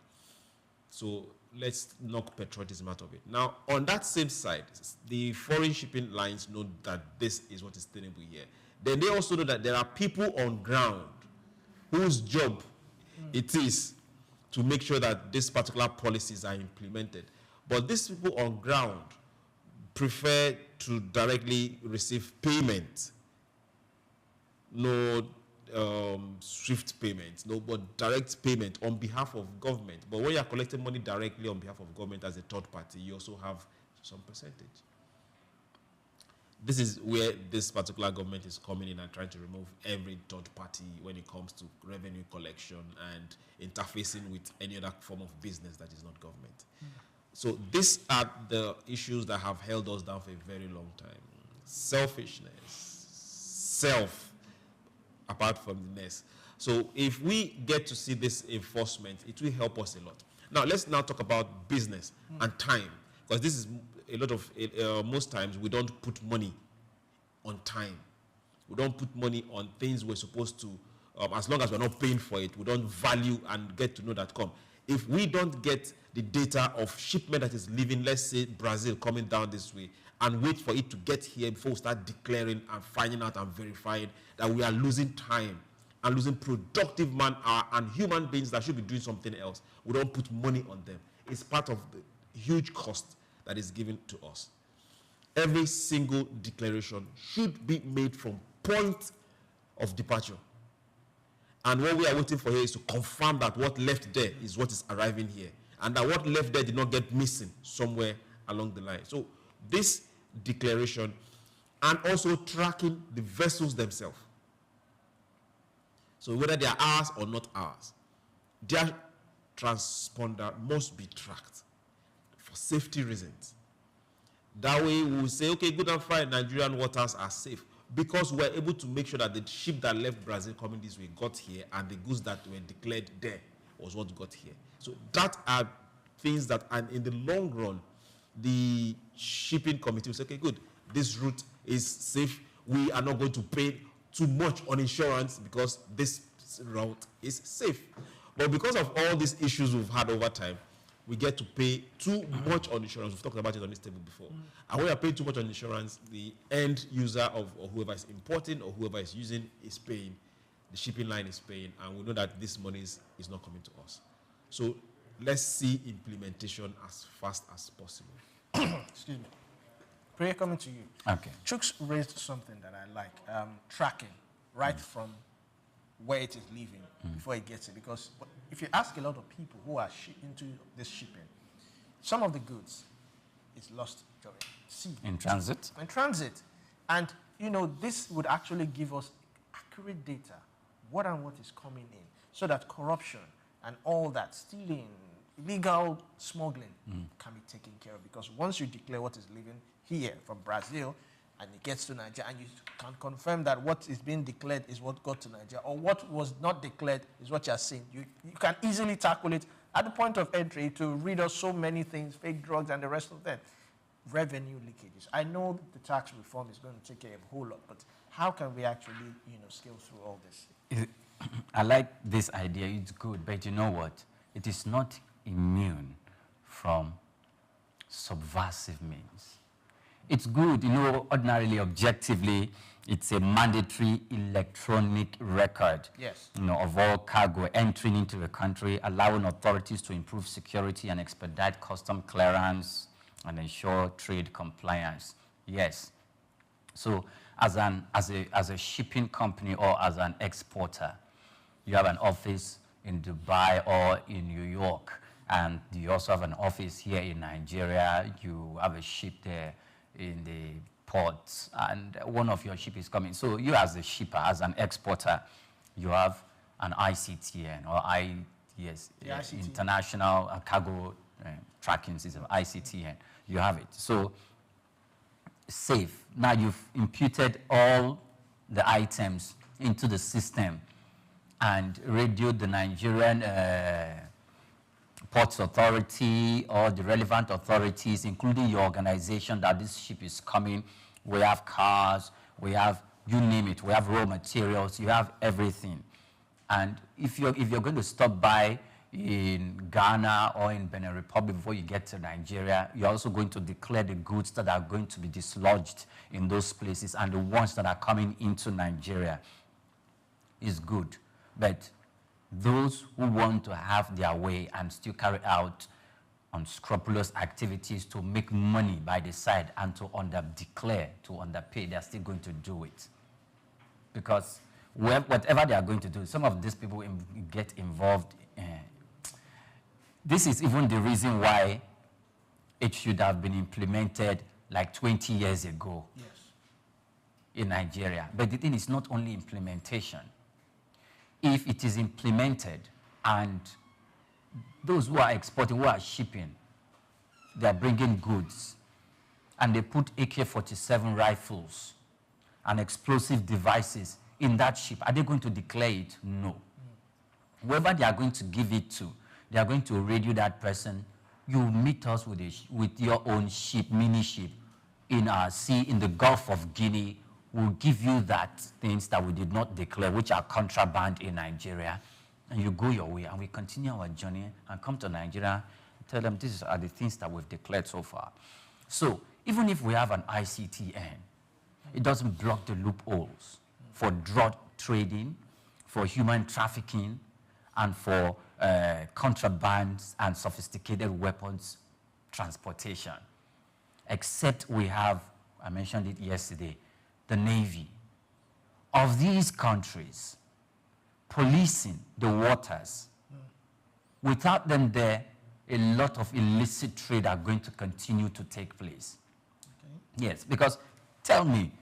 So let's knock patriotism out of it. Now, on that same side, the foreign shipping lines know that this is what is tenable here. Then they also know that there are people on ground whose job it is to make sure that these particular policies are implemented. But these people on ground prefer to directly receive payment. No swift payment, no, but direct payment on behalf of government. But when you are collecting money directly on behalf of government as a third party, you also have some percentage. This is where this particular government is coming in and trying to remove every third party when it comes to revenue collection and interfacing with any other form of business that is not government. So these are the issues that have held us down for a very long time. Selfishness, apart from the nest. So if we get to see this enforcement, it will help us a lot. Now, let's now talk about business and time, because this is a lot of, most times we don't put money on time. We don't put money on things we're supposed to, as long as we're not paying for it, we don't value and get to know that come. If we don't get the data of shipment that is leaving, let's say Brazil coming down this way, and wait for it to get here before we start declaring and finding out and verifying that we are losing time and losing productive man-hour and human beings that should be doing something else. We don't put money on them. It's part of the huge cost that is given to us. Every single declaration should be made from point of departure. And what we are waiting for here is to confirm that what left there is what is arriving here, and that what left there did not get missing somewhere along the line. So this declaration, and also tracking the vessels themselves. So whether they are ours or not ours, their transponder must be tracked for safety reasons. That way we will say, okay, good and fine, Nigerian waters are safe, because we're able to make sure that the ship that left Brazil coming this way got here, and the goods that were declared there was what got here. So that are things that, and in the long run, the shipping committee will say, okay, good, this route is safe. We are not going to pay too much on insurance because this route is safe. But because of all these issues we've had over time, we get to pay too much on insurance. We've talked about it on this table before. And when you're paying too much on insurance, the end user or whoever is importing or whoever is using is paying. The shipping line is paying, and we know that this money is not coming to us. So let's see implementation as fast as possible. Excuse me. Prayer, coming to you. Okay. Chooks raised something that I like, tracking right from where it is leaving before it gets it. Because if you ask a lot of people who are into this shipping, some of the goods is lost during sea. In transit? In transit. And, you know, this would actually give us accurate data, what is coming in, so that corruption and all that, stealing, illegal smuggling can be taken care of. Because once you declare what is leaving here from Brazil, and it gets to Nigeria, and you can confirm that what is being declared is what got to Nigeria, or what was not declared is what you're seeing. You can easily tackle it at the point of entry to read us so many things, fake drugs and the rest of them. Revenue leakages. I know the tax reform is going to take care of a whole lot, but how can we actually, scale through all this? I like this idea. It's good, but you know what? It is not immune from subversive means. It's good, ordinarily, objectively, it's a mandatory electronic record of all cargo entering into the country, allowing authorities to improve security and expedite custom clearance and ensure trade compliance. Yes. So as a shipping company or as an exporter, you have an office in Dubai or in New York, and you also have an office here in Nigeria. You have a ship there in the ports, and one of your ship is coming. So you as a shipper, as an exporter, you have an ICTN or International Cargo Tracking System, ICTN. You have it. So safe. Now you've imputed all the items into the system and radioed the Nigerian Ports Authority or the relevant authorities, including your organization, that this ship is coming. We have cars, we have, you name it, we have raw materials, you have everything. And if you're going to stop by in Ghana or in Benin Republic before you get to Nigeria, you're also going to declare the goods that are going to be dislodged in those places and the ones that are coming into Nigeria. Is good. But those who want to have their way and still carry out unscrupulous activities to make money by the side and to underdeclare, to underpay, they're still going to do it. Because whatever they are going to do, some of these people get involved. This is even the reason why it should have been implemented like 20 years ago in Nigeria. But the thing is not only implementation. If it is implemented and those who are exporting, who are shipping, they are bringing goods and they put AK-47 rifles and explosive devices in that ship, are they going to declare it? No. Whoever they are going to give it to, they are going to radio that person. You meet us with your own ship, mini ship, in our sea, in the Gulf of Guinea. We'll give you that things that we did not declare, which are contraband in Nigeria, and you go your way, and we continue our journey and come to Nigeria and tell them these are the things that we've declared so far. So even if we have an ICTN, it doesn't block the loopholes for drug trading, for human trafficking, and for contraband and sophisticated weapons transportation. Except we have, I mentioned it yesterday, the Navy of these countries policing the waters. Without them there, a lot of illicit trade are going to continue to take place. Yes, because tell me,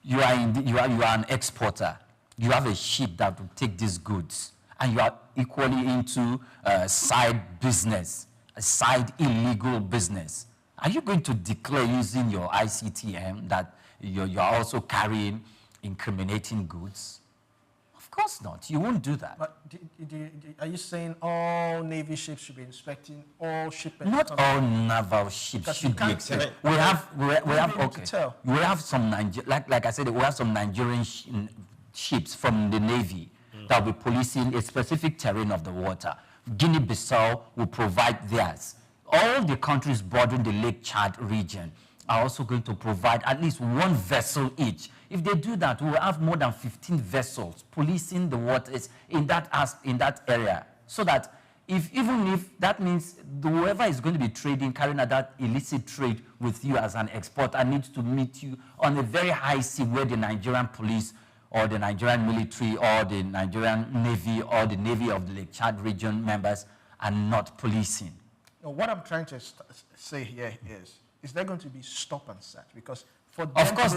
you are an exporter. You have a ship that will take these goods, and you are equally into side business, a side illegal business. Are you going to declare using your ICTM that you're also carrying incriminating goods? Of course not. You won't do that. But are you saying all Navy ships should be inspecting all shipments? Not all naval ships should be inspected. We have some like I said, we have some Nigerian ships from the Navy that will be policing a specific terrain of the water. Guinea-Bissau will provide theirs. All the countries bordering the Lake Chad region are also going to provide at least one vessel each. If they do that, we will have more than 15 vessels policing the waters in that area, so that even if that means whoever is going to be trading, carrying out that illicit trade with you as an exporter needs to meet you on a very high sea where the Nigerian police or the Nigerian military or the Nigerian Navy or the Navy of the Lake Chad region members are not policing. Now, what I'm trying to say here is there going to be stop and search? Because of course,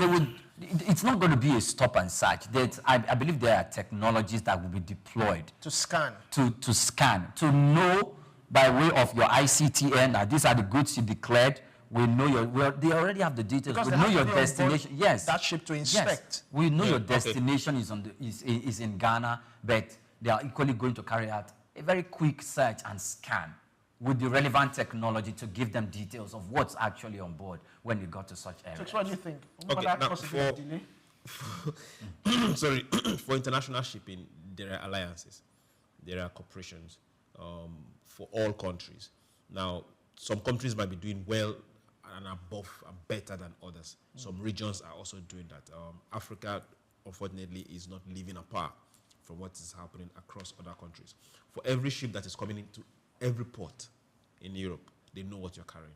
it's not going to be a stop and search. I believe there are technologies that will be deployed to scan, to scan, to know by way of your ICTN that these are the goods you declared. We know they already have the details. Because we know your destination. Yes, that ship to inspect. Yes. We know your destination is in Ghana, but they are equally going to carry out a very quick search and scan with the relevant technology to give them details of what's actually on board when you got to such areas. So what do you think? Okay, now sorry, for international shipping, there are alliances, there are corporations for all countries. Now, some countries might be doing well and above and better than others. Some regions are also doing that. Africa, unfortunately, is not living apart from what is happening across other countries. For every ship that is coming into every port in Europe, they know what you're carrying.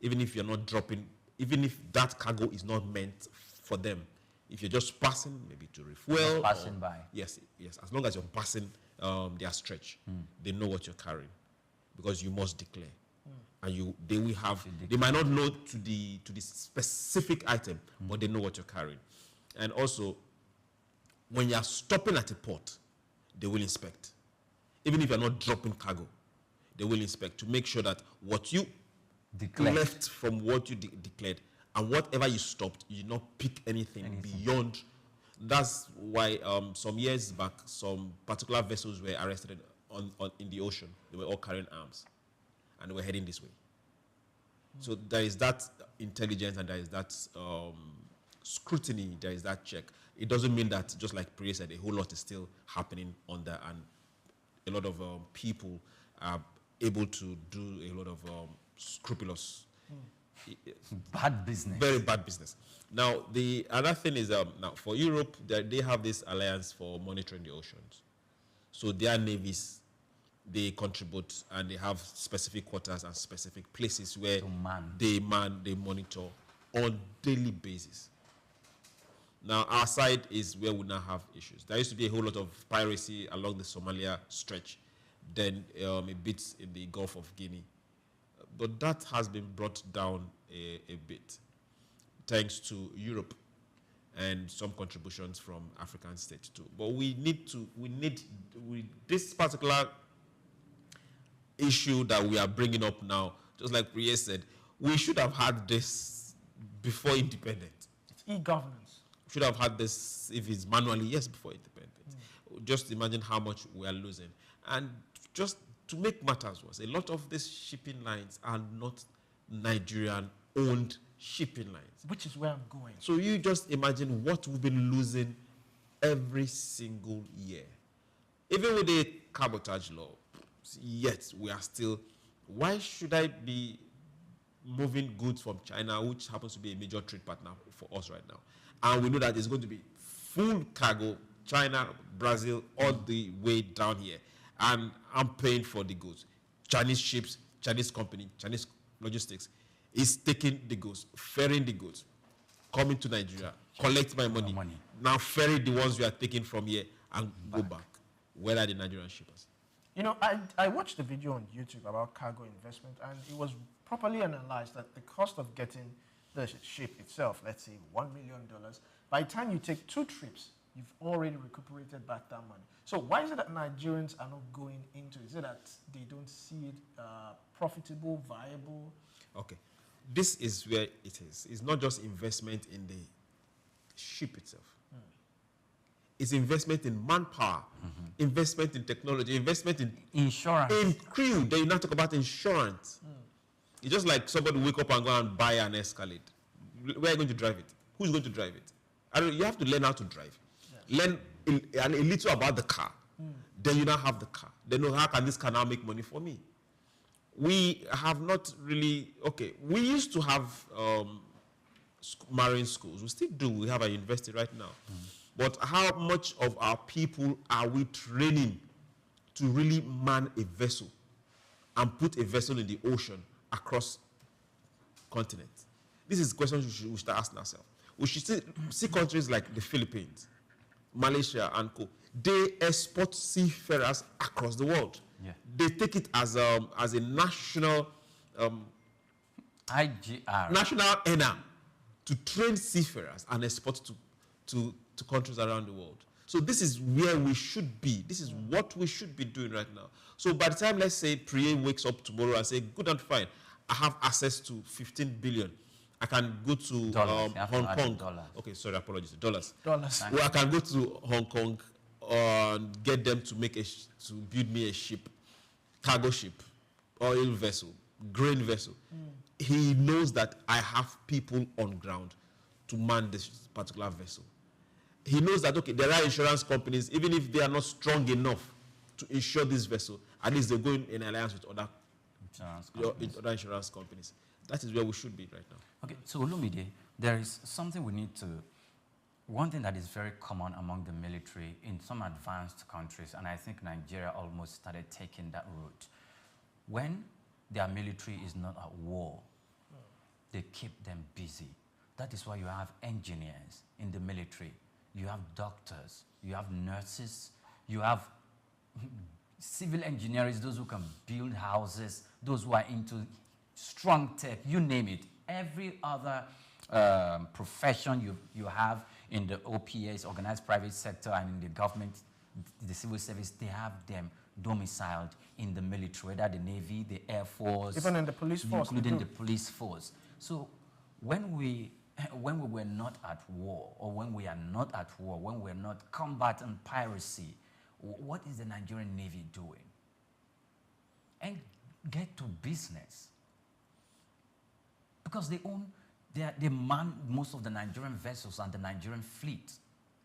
Even if you're not dropping, even if that cargo is not meant for them, if you're just passing, maybe to refuel. Passing by. Yes, as long as you're passing their stretch, they know what you're carrying because you must declare. And they might not know to the specific item, but they know what you're carrying. And also, when you're stopping at a port, they will inspect. Even if you're not dropping cargo, they will inspect to make sure that what you left from what you declared and whatever you stopped, you did not pick anything beyond. That's why some years back, some particular vessels were arrested in the ocean. They were all carrying arms, and they were heading this way. So there is that intelligence and there is that scrutiny, there is that check. It doesn't mean that, just like Priya said, a whole lot is still happening on there, and a lot of people are able to do a lot of scrupulous bad business. Very bad business. Now, the other thing is, now for Europe, they have this alliance for monitoring the oceans. So their navies, they contribute and they have specific quarters and specific places where they monitor on daily basis. Now, our side is where we now have issues. There used to be a whole lot of piracy along the Somalia stretch, then a bit in the Gulf of Guinea. But that has been brought down a bit, thanks to Europe and some contributions from African states too. But this particular issue that we are bringing up now, just like Priya said, we should have had this before independence. It's e-governance. Should have had this, if it's manually, yes, before independence. Just imagine how much we are losing. And just to make matters worse, a lot of these shipping lines are not Nigerian-owned shipping lines. Which is where I'm going. So you just imagine what we've been losing every single year. Even with the cabotage law, yet we are still, why should I be moving goods from China, which happens to be a major trade partner for us right now? And we know that it's going to be full cargo, China, Brazil, all the way down here. And I'm paying for the goods. Chinese ships, Chinese company, Chinese logistics is taking the goods, ferrying the goods, coming to Nigeria, collect my money. Now ferry the ones we are taking from here and go back. Where are the Nigerian shippers? You know, I watched a video on YouTube about cargo investment, and it was properly analyzed that the cost of getting the ship itself, let's say $1 million, by the time you take 2 trips, you've already recuperated back that money. So why is it that Nigerians are not going into it? Is it that they don't see it profitable, viable? Okay. This is where it is. It's not just investment in the ship itself. It's investment in manpower, investment in technology, investment in insurance, in crew. Then you now talk about insurance. It's just like somebody wake up and go and buy an Escalade. Where are you going to drive it? Who's going to drive it? You have to learn how to drive. Yes. Learn a little about the car. Then you now have the car. Then how can this car now make money for me? We have not really, we used to have marine schools. We still do. We have a university right now. But how much of our people are we training to really man a vessel and put a vessel in the ocean across continents? This is questions we should ask ourselves. We should see countries like the Philippines, Malaysia, and co. They export seafarers across the world. Yeah. They take it as a national IGR, national ENA, to train seafarers and export to countries around the world. So this is where we should be. This is what we should be doing right now. So by the time, let's say, Priye wakes up tomorrow and say, good and fine, I have access to 15 billion. I can go to Hong Kong. Okay, sorry, apologies. Dollars. Well, I can go to Hong Kong and get them to build me a ship, cargo ship, oil vessel, grain vessel. He knows that I have people on ground to man this particular vessel. He knows that, there are insurance companies, even if they are not strong enough to insure this vessel, at least they're going in alliance with other insurance companies. That is where we should be right now. Okay, so Olumide, there is something we need to, one thing that is very common among the military in some advanced countries, and I think Nigeria almost started taking that route. When their military is not at war, they keep them busy. That is why you have engineers in the military. You have doctors, you have nurses, you have civil engineers, those who can build houses, those who are into strong tech, you name it. Every other profession you have in the OPS, organized private sector, and in the government, the civil service, they have them domiciled in the military, whether the Navy, the Air Force, even in the police force, including the police force. So when we were not at war, or when we are not at war, when we're not combating piracy, what is the Nigerian Navy doing? And get to business. Because they man most of the Nigerian vessels and the Nigerian fleet,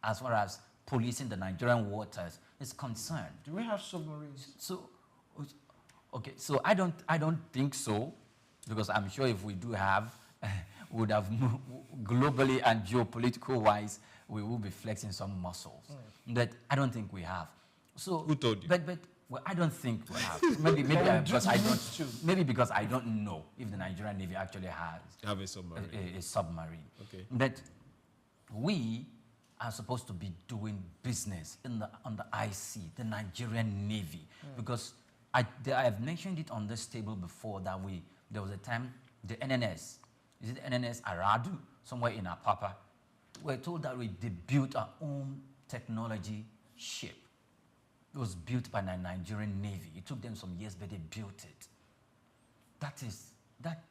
as far as policing the Nigerian waters is concerned. Do we have submarines? So I don't think so, because I'm sure if we do have, we would have globally and geopolitical wise, we will be flexing some muscles. But I don't think we have. So who told you? But well, I don't think we have. Maybe because I don't know if the Nigerian Navy actually has a submarine. A submarine. Okay. But we are supposed to be doing business on the IC, the Nigerian Navy, because I have mentioned it on this table before that there was a time the NNS, is it NNS Aradu, somewhere in Apapa, we're told that we built our own technology ship. It was built by the Nigerian Navy. It took them some years, but they built it.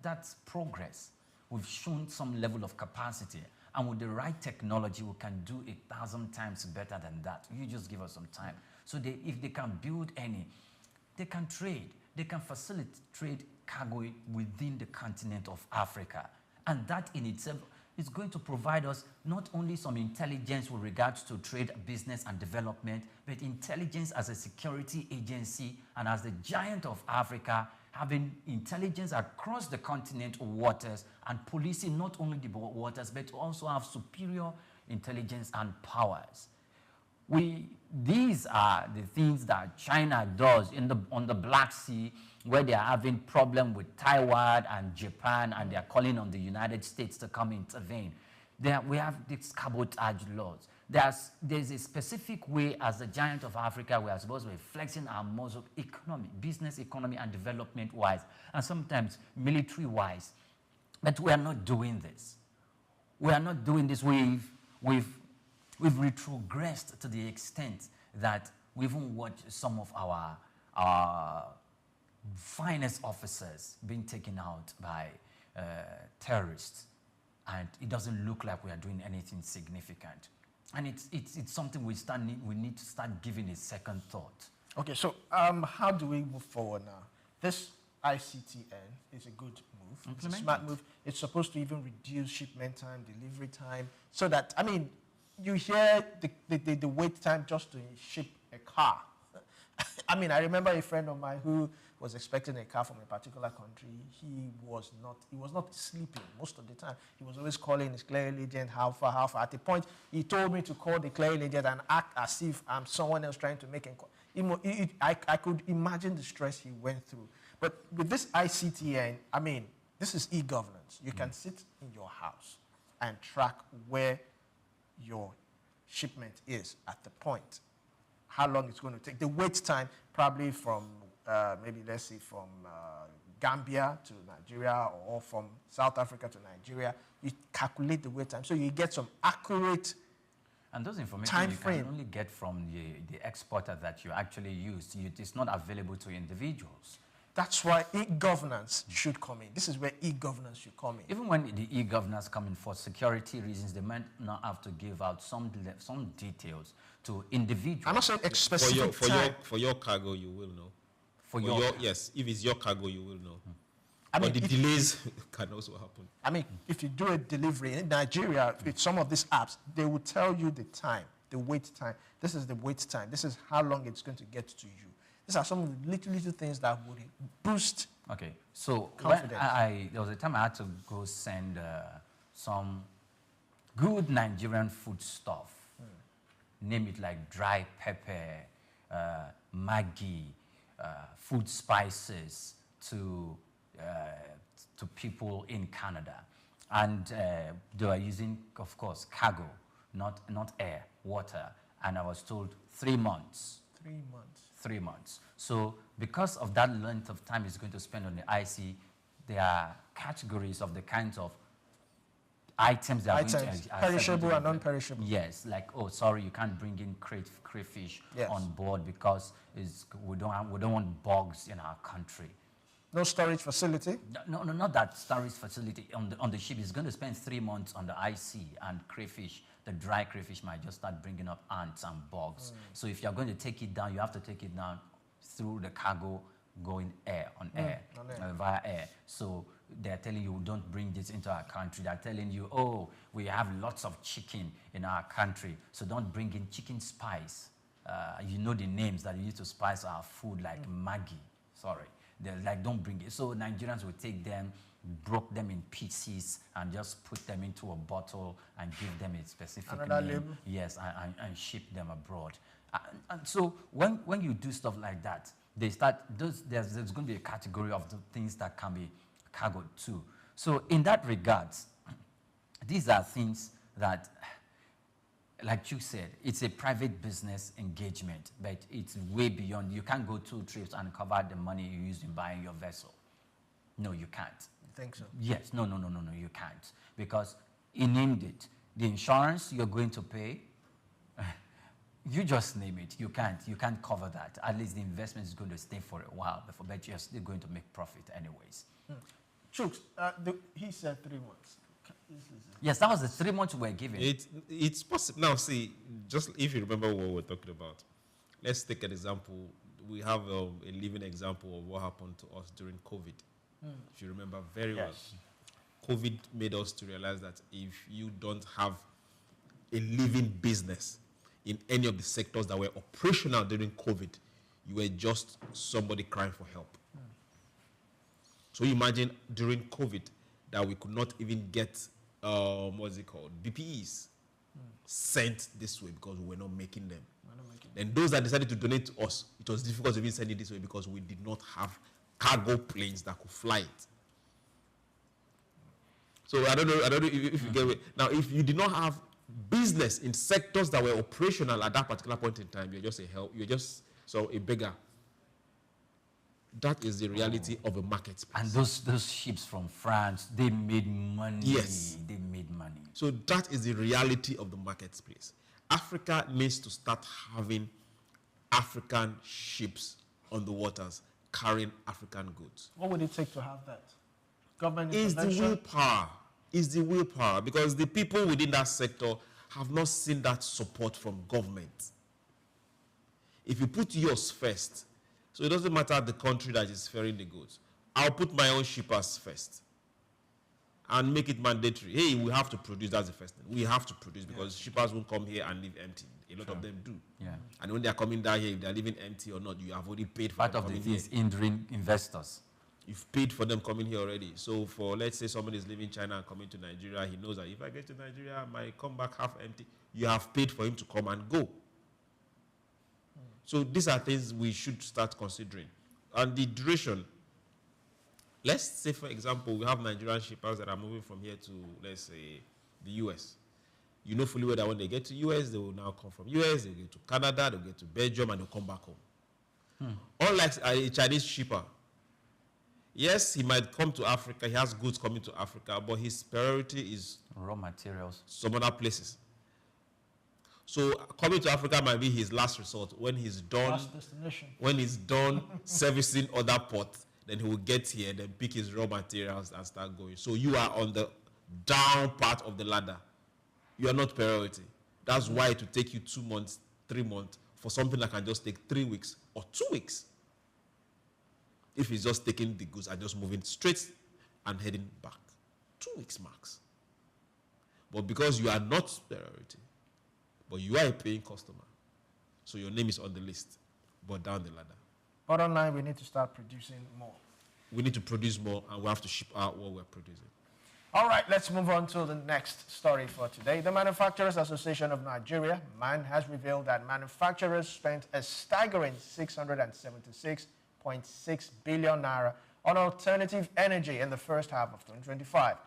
That's progress. We've shown some level of capacity, and with the right technology, we can do 1,000 times better than that. You just give us some time. So if they can build any, they can trade. They can facilitate trade cargo within the continent of Africa. And that in itself is going to provide us not only some intelligence with regards to trade, business, and development, but intelligence as a security agency and as the giant of Africa, having intelligence across the continent waters and policing not only the waters, but also have superior intelligence and powers. These are the things that China does on the Black Sea, where they are having problem with Taiwan and Japan, and they are calling on the United States to come intervene. We have these cabotage laws. There's a specific way as the giant of Africa we are supposed to be flexing our muscle economy, business economy and development-wise, and sometimes military-wise. But we are not doing this. We are not doing this. We've retrogressed to the extent that we even watch some of our finest officers being taken out by terrorists, and it doesn't look like we are doing anything significant. And it's something we need to start giving a second thought. Okay, so how do we move forward now? This ICTN is a good move. It's a smart move. It's supposed to even reduce shipment time, delivery time, so that, you hear the wait time just to ship a car. I mean, I remember a friend of mine who was expecting a car from a particular country. He was not sleeping most of the time. He was always calling his clearing agent, how far. At the point, he told me to call the clearing agent and act as if I'm someone else trying to make inquiry. I could imagine the stress he went through. But with this ICTN, I mean, this is e-governance. You can sit in your house and track where your shipment is at the point, how long it's going to take. The wait time probably from maybe let's say from Gambia to Nigeria or from South Africa to Nigeria. You calculate the wait time so you get some accurate and those information time you frame. Can only get from the exporter that you actually use. It's not available to individuals. That's why e-governance should come in. This is where e-governance should come in. Even when the e-governance come in for security reasons, they might not have to give out some details to individuals. I'm not saying specific for your cargo, you will know. For your yes, if it's your cargo, you will know. I mean, but the delays can also happen. I mean, if you do a delivery in Nigeria with some of these apps, they will tell you the time, the wait time. This is the wait time. This is how long it's going to get to you. These are some of the little things that would boost Okay, so confidence. When there was a time I had to go send some good Nigerian food stuff. Name it like dry pepper, Maggi, food spices to people in Canada. And they were using, of course, cargo, not air, water. And I was told 3 months. 3 months. 3 months. So because of that length of time it's going to spend on the IC, there are categories of the kinds of items that are going to, perishable and non-perishable. Yes, like, oh, sorry, you can't bring in crayfish on board because we don't want bugs in our country. No storage facility? No, not that storage facility. On the ship, it's going to spend 3 months on the IC, and crayfish, the dry crayfish might just start bringing up ants and bugs. So if you're going to take it down, you have to take it down through the cargo going via air. So they're telling you, don't bring this into our country. They're telling you, oh, we have lots of chicken in our country, so don't bring in chicken spice. You know the names that you use to spice our food, like Maggi. Sorry. They're like, don't bring it. So Nigerians will take them, broke them in pieces, and just put them into a bottle and give them a specific name. Yes, and ship them abroad. And so when you do stuff like that, they start, there's going to be a category of the things that can be cargoed too. So in that regard, these are things that, like you said, it's a private business engagement, but it's way beyond. You can't go 2 trips and cover the money you use in buying your vessel. No, you can't. You think so? Yes. No, you can't. Because he named it. The insurance you're going to pay, you just name it. You can't cover that. At least the investment is going to stay for a while before, but you're still going to make profit anyways. Chooks, he said 3 months. Yes, that was the 3 months we were given. It's possible. Now, see, just if you remember what we're talking about, let's take an example. We have a living example of what happened to us during COVID. If you remember very well. COVID made us to realize that if you don't have a living business in any of the sectors that were operational during COVID, you were just somebody crying for help. So imagine during COVID that we could not even get, BPEs sent this way because we were not making them. Then those that decided to donate to us, it was difficult to even send it this way because we did not have cargo planes that could fly it. So I don't know if you get it. Now, if you did not have business in sectors that were operational at that particular point in time, you're just a beggar. That is the reality of a market space. And those ships from France, they made money. Yes. They made money. So that is the reality of the market space. Africa needs to start having African ships on the waters carrying African goods. What would it take to have that? Government It's intervention? the willpower. It's the willpower because the people within that sector have not seen that support from government. If you put yours first, so it doesn't matter the country that is ferrying the goods. I'll put my own shippers first. and make it mandatory. Hey, we have to produce. That's the first thing. We have to produce because shippers won't come here and leave empty. A lot of them do. Yeah. And when they are coming down here, if they are leaving empty or not, you have already paid for Part them of the coming thing here. is hindering investors. You've paid for them coming here already. So for, let's say somebody is leaving China and coming to Nigeria, he knows that if I get to Nigeria, I might come back half empty. You have paid for him to come and go. So these are things we should start considering. And the duration, let's say, for example, we have Nigerian shippers that are moving from here to, let's say, the US. You know fully well that when they get to US, they will now come from US, they'll get to Canada, they'll get to Belgium, and they'll come back home. Unlike a Chinese shipper, yes, he might come to Africa, he has goods coming to Africa, but his priority is raw materials, some other places. So coming to Africa might be his last resort. When he's done, Last destination. when he's done servicing other ports, then he will get here, then pick his raw materials and start going. So you are on the down part of the ladder. You are not priority. That's why it will take you 2 months, 3 months for something that can just take 3 weeks or 2 weeks. If he's just taking the goods and just moving straight and heading back. 2 weeks max. But because you are not priority, but you are a paying customer, so your name is on the list, but down the ladder. Bottom line, we need to start producing more. We need to produce more, and we have to ship out what we're producing. All right, let's move on to the next story for today. The Manufacturers Association of Nigeria, MAN, has revealed that manufacturers spent a staggering 676.6 billion naira on alternative energy in the first half of 2025.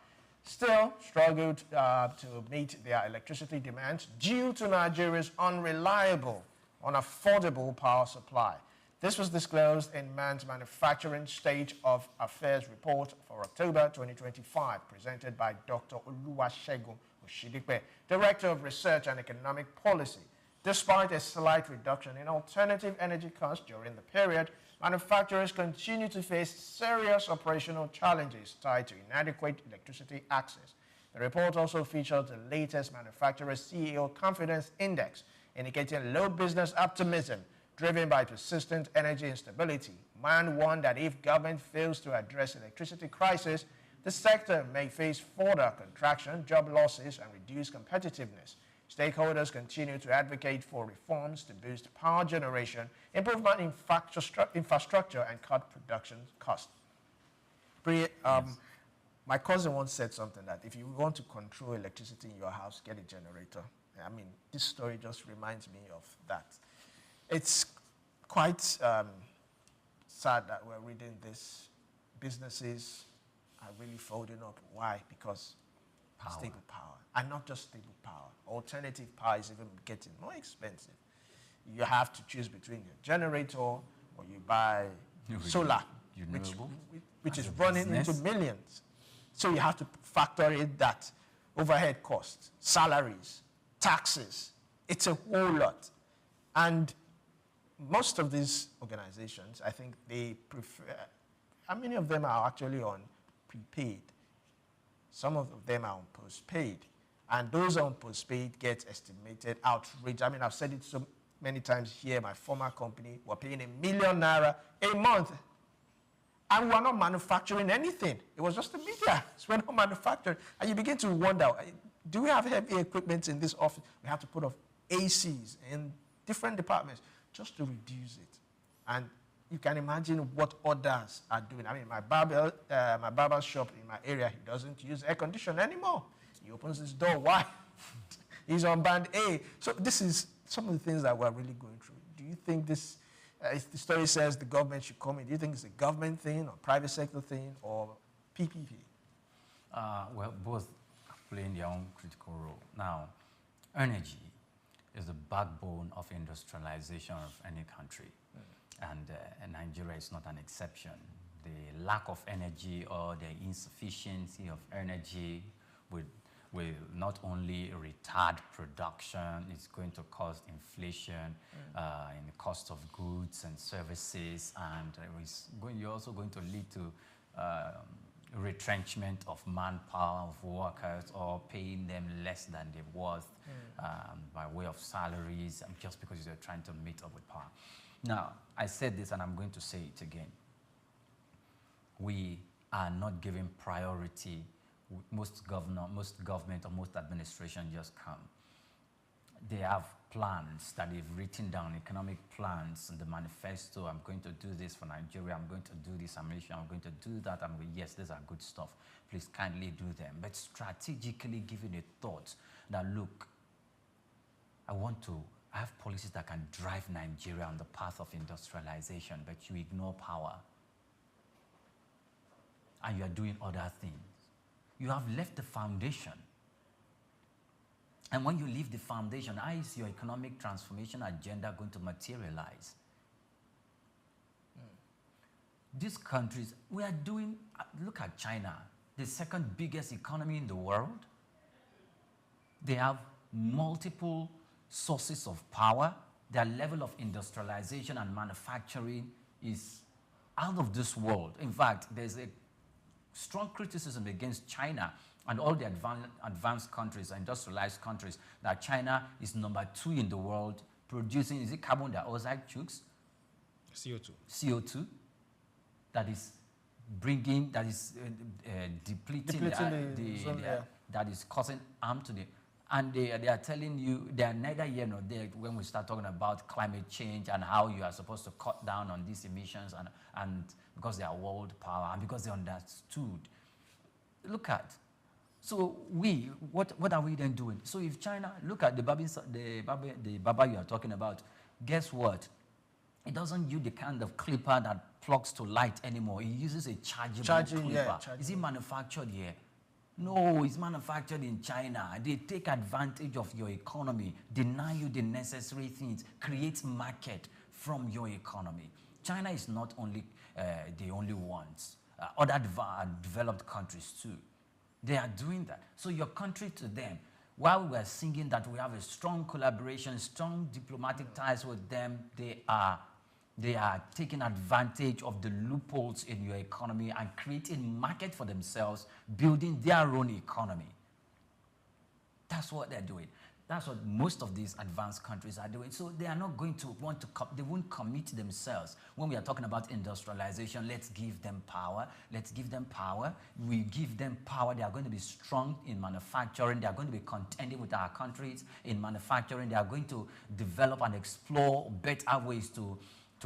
Still struggled to meet their electricity demands due to Nigeria's unreliable, unaffordable power supply. This was disclosed in MAN's Manufacturing State of Affairs report for October 2025, presented by Dr. Oluwasegun Oshidipe, Director of Research and Economic Policy. Despite a slight reduction in alternative energy costs during the period, manufacturers continue to face serious operational challenges tied to inadequate electricity access. The report also featured the latest Manufacturer CEO Confidence Index, indicating low business optimism driven by persistent energy instability. MAN warned that if government fails to address electricity crisis, the sector may face further contraction, job losses, and reduced competitiveness. Stakeholders continue to advocate for reforms to boost power generation, improvement in infrastructure, and cut production costs. My cousin once said something that if you want to control electricity in your house, get a generator. I mean, this story just reminds me of that. It's quite sad that we're reading this. Businesses are really folding up. Why? Because stable power. And not just stable power. Alternative power is even getting more expensive. You have to choose between your generator or you buy solar, which is running into millions. So you have to factor in that overhead costs, salaries, taxes. It's a whole lot. And most of these organizations, I think they prefer, how many of them are actually on prepaid? Some of them are on postpaid. And those on postpaid get estimated outrage. I mean, I've said it so many times here, my former company, we're paying ₦1 million a month. And we're not manufacturing anything. It was just the media. So we're not manufacturing. And you begin to wonder, do we have heavy equipment in this office? We have to put off ACs in different departments just to reduce it. And you can imagine what others are doing. I mean, my barber shop in my area, he doesn't use air conditioning anymore. He opens his door. Why? He's on band A. So this is some of the things that we're really going through. Do you think this, if the story says the government should come in, do you think it's a government thing or private sector thing or PPP? Well, both are playing their own critical role. Now, energy is the backbone of industrialization of any country. And Nigeria is not an exception. The lack of energy or the insufficiency of energy will not only retard production, it's going to cause inflation in the cost of goods and services, and you're also going to lead to retrenchment of manpower, of workers, or paying them less than they're worth by way of salaries, just because you're trying to meet up with power. Now, I said this and I'm going to say it again. We are not giving priority most government or most administration just come. They have plans that they've written down, economic plans in the manifesto. I'm going to do this for Nigeria. I'm going to do this. I'm going to do that. Yes, these are good stuff. Please kindly do them. But strategically giving a thought that, look, I have policies that can drive Nigeria on the path of industrialization, but you ignore power. And you are doing other things. You have left the foundation. And when you leave the foundation, how is your economic transformation agenda going to materialize? These countries, we are doing, look at China, the second biggest economy in the world. They have multiple sources of power. Their level of industrialization and manufacturing is out of this world. In fact, there's a strong criticism against China and all the advanced countries, industrialized countries, that China is number 2 in the world producing, is it carbon dioxide, Chooks? CO2. CO2, that is bringing, that is depleting that is causing harm to the, and they are telling you, they are neither here nor there when we start talking about climate change and how you are supposed to cut down on these emissions, and because they are world power and because they understood. Look at, so what are we then doing? So if China, look at the Baba you are talking about, guess what? It doesn't use the kind of clipper that plugs to light anymore. It uses a chargeable clipper. Is it manufactured here? No, it's manufactured in China. They take advantage of your economy, deny you the necessary things, create market from your economy. China is not only the only ones. Other developed countries too. They are doing that. So your country to them, while we are singing that we have a strong collaboration, strong diplomatic ties with them, they are taking advantage of the loopholes in your economy and creating market for themselves, building their own economy. That's what they're doing. That's what most of these advanced countries are doing. So they are not going to want to, they won't commit themselves. When we are talking about industrialization, let's give them power. Let's give them power. We give them power. They are going to be strong in manufacturing. They are going to be contending with our countries in manufacturing. They are going to develop and explore better ways to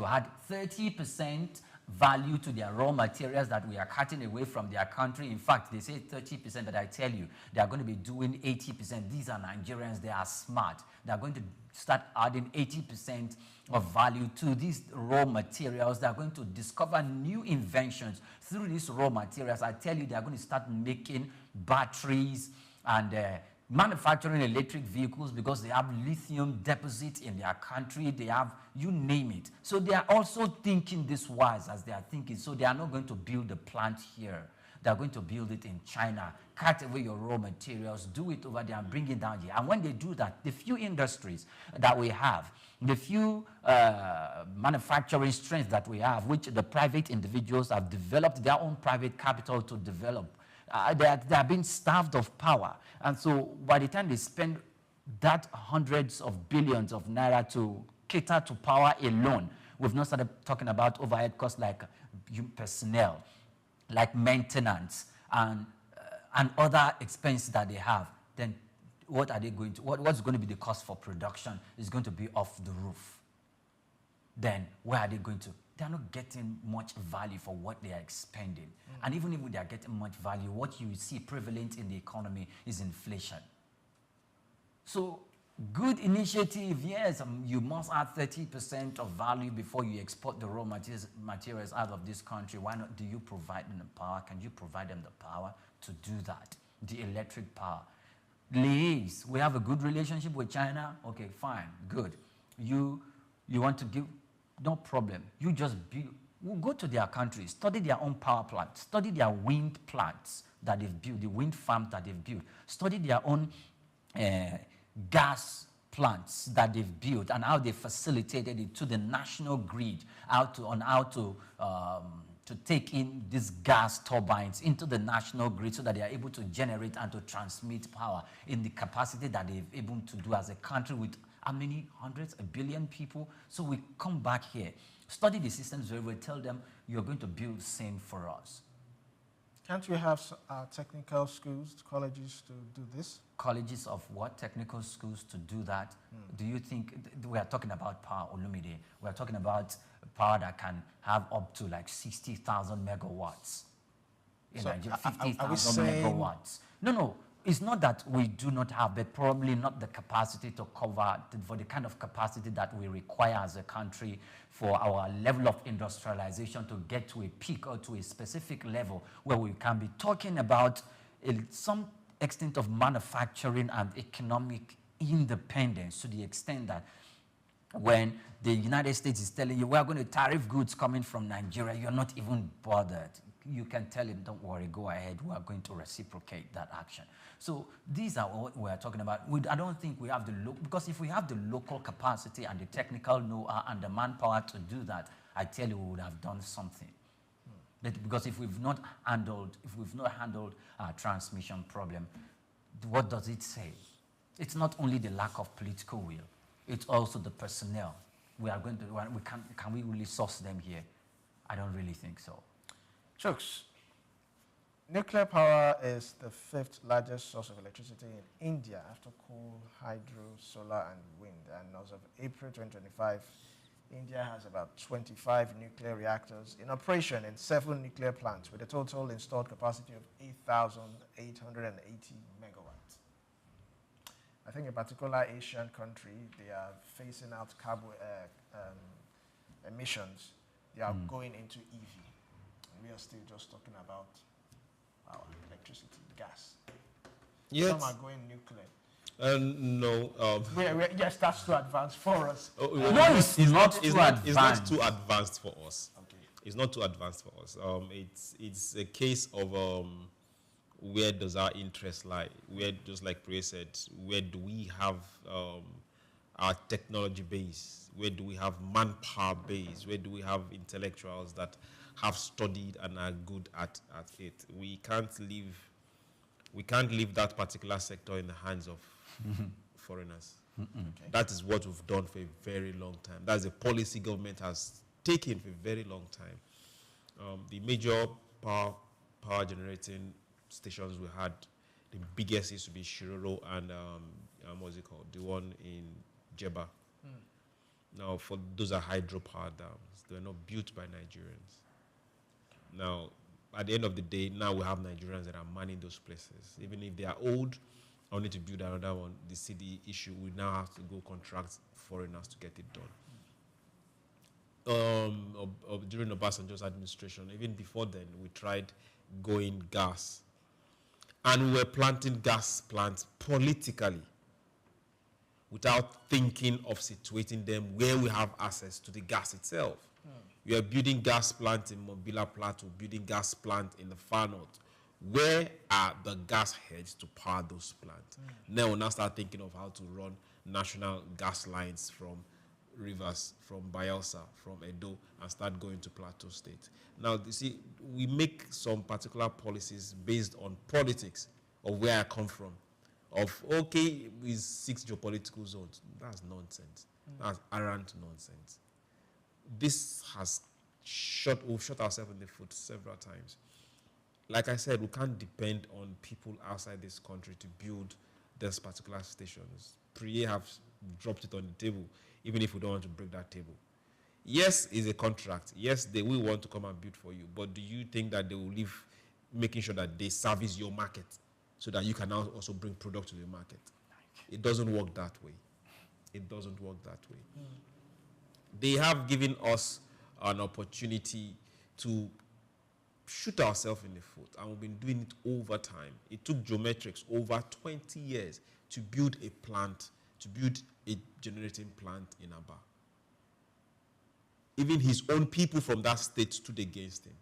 add 30% value to their raw materials that we are cutting away from their country. In fact, they say 30%, but I tell you, they are going to be doing 80%. These are Nigerians. They are smart. They are going to start adding 80% of value to these raw materials. They are going to discover new inventions through these raw materials. I tell you, they are going to start making batteries and manufacturing electric vehicles because they have lithium deposits in their country. They have, you name it. So they are also thinking this wise as they are thinking. So they are not going to build a plant here. They are going to build it in China, cut away your raw materials, do it over there and bring it down here. And when they do that, the few industries that we have, the few manufacturing strengths that we have, which the private individuals have developed their own private capital to develop, they are being starved of power. And so by the time they spend that hundreds of billions of naira to cater to power alone, we've not started talking about overhead costs like personnel, like maintenance, and other expenses that they have, then what are they going to, what's going to be the cost for production is going to be off the roof. Then where are they going to? They're not getting much value for what they are expending. And even if they are getting much value, what you see prevalent in the economy is inflation. So good initiative, yes, you must add 30% of value before you export the raw materials out of this country. Why not do you provide them the power? Can you provide them the power to do that? The electric power. Liaise, we have a good relationship with China. Okay, fine, good. You want to give, no problem. You just build, we'll go to their countries, study their own power plants, study their wind plants that they've built, the wind farms that they've built, study their own gas plants that they've built and how they facilitated it to the national grid, how to take in these gas turbines into the national grid so that they are able to generate and to transmit power in the capacity that they've able to do as a country with how many hundreds, a billion people. So we come back here, study the systems very well, tell them you're going to build same for us. Can't we have technical schools, colleges to do this? Colleges of what? Technical schools to do that? Do you think, we are talking about power, Olumide, we are talking about power that can have up to like 60,000 megawatts. In So Nigeria, are we 50,000 megawatts. No, it's not that we do not have, but probably not the capacity to cover, for the kind of capacity that we require as a country for our level of industrialization to get to a peak or to a specific level where we can be talking about some extent of manufacturing and economic independence, to the extent that when the United States is telling you, we're going to tariff goods coming from Nigeria, you're not even bothered. You can tell him, don't worry, go ahead, we are going to reciprocate that action. So these are what we're talking about. I don't think we have the because if we have the local capacity and the technical know-how and the manpower to do that, I tell you, we would have done something. Because if we've not handled our transmission problem, what does it say? It's not only the lack of political will, it's also the personnel. Can we really source them here? I don't really think so. SOUQ, nuclear power is the 5th largest source of electricity in India after coal, hydro, solar, and wind. And as of April 2025, India has about 25 nuclear reactors in operation in 7 nuclear plants with a total installed capacity of 8,880 megawatts. I think a particular Asian country, they are phasing out carbon emissions. They are going into EV. We are still just talking about our electricity, gas. Yes. Some are going nuclear. No. Yes, that's too advanced for us. It's not too advanced for us. Okay. It's not too advanced for us. It's a case of where does our interest lie? Where, just like Priya said, where do we have our technology base? Where do we have manpower base? Where do we have intellectuals that have studied and are good at it? We can't leave that particular sector in the hands of foreigners. Okay. That is what we've done for a very long time. That's a policy government has taken for a very long time. The major power generating stations we had, the biggest used to be Shiroro and what's it called? The one in Jeba. Now, for those are hydropower dams. They were not built by Nigerians. Now, at the end of the day, now we have Nigerians that are manning those places. Even if they are old, I need to build another one. The city issue, we now have to go contract foreigners to get it done. During Obasanjo's administration, even before then, we tried going gas. And we were planting gas plants politically without thinking of situating them where we have access to the gas itself. We are building gas plant in Mobila Plateau, building gas plant in the far north. Where are the gas heads to power those plants? Now we now start thinking of how to run national gas lines from rivers, from Bayelsa, from Edo, and start going to Plateau State. Now, you see, we make some particular policies based on politics of where I come from. Of, okay, with 6 geopolitical zones. That's nonsense. That's arrant nonsense. This has we've shot ourselves in the foot several times. Like I said, we can't depend on people outside this country to build these particular stations. Priya have dropped it on the table, even if we don't want to break that table. Yes, it's a contract. Yes, they will want to come and build for you. But do you think that they will leave making sure that they service your market so that you can now also bring product to the market? It doesn't work that way. It doesn't work that way. They have given us an opportunity to shoot ourselves in the foot, and we've been doing it over time. It took Geometrics over 20 years to build a plant, to build a generating plant in Aba. Even his own people from that state stood against him.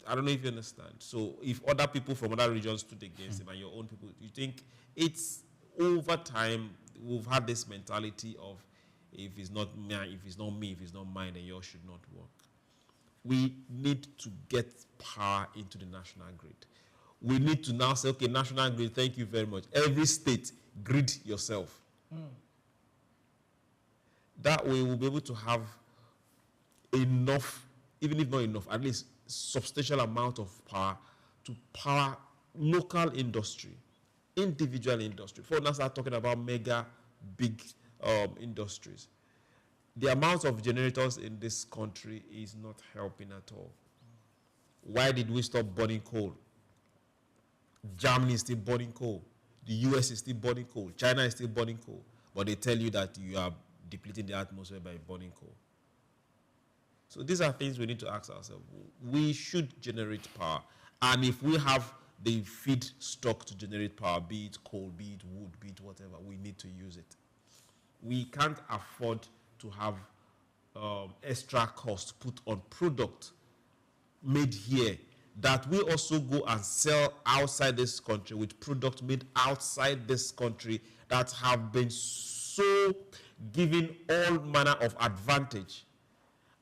I don't know if you understand. So if other people from other regions stood against him and your own people, you think it's over time, we've had this mentality of if it's not me, if it's not me, if it's not mine, then yours should not work. We need to get power into the national grid. We need to now say, okay, national grid, thank you very much. Every state, grid yourself. That way we'll be able to have enough, even if not enough, at least substantial amount of power to power local industry, individual industry. Before now start talking about mega big industries. The amount of generators in this country is not helping at all. Why did we stop burning coal? Germany is still burning coal. The US is still burning coal. China is still burning coal. But they tell you that you are depleting the atmosphere by burning coal. So these are things we need to ask ourselves. We should generate power. And if we have the feedstock to generate power, be it coal, be it wood, be it whatever, we need to use it. We can't afford to have extra cost put on product made here that we also go and sell outside this country with products made outside this country that have been so given all manner of advantage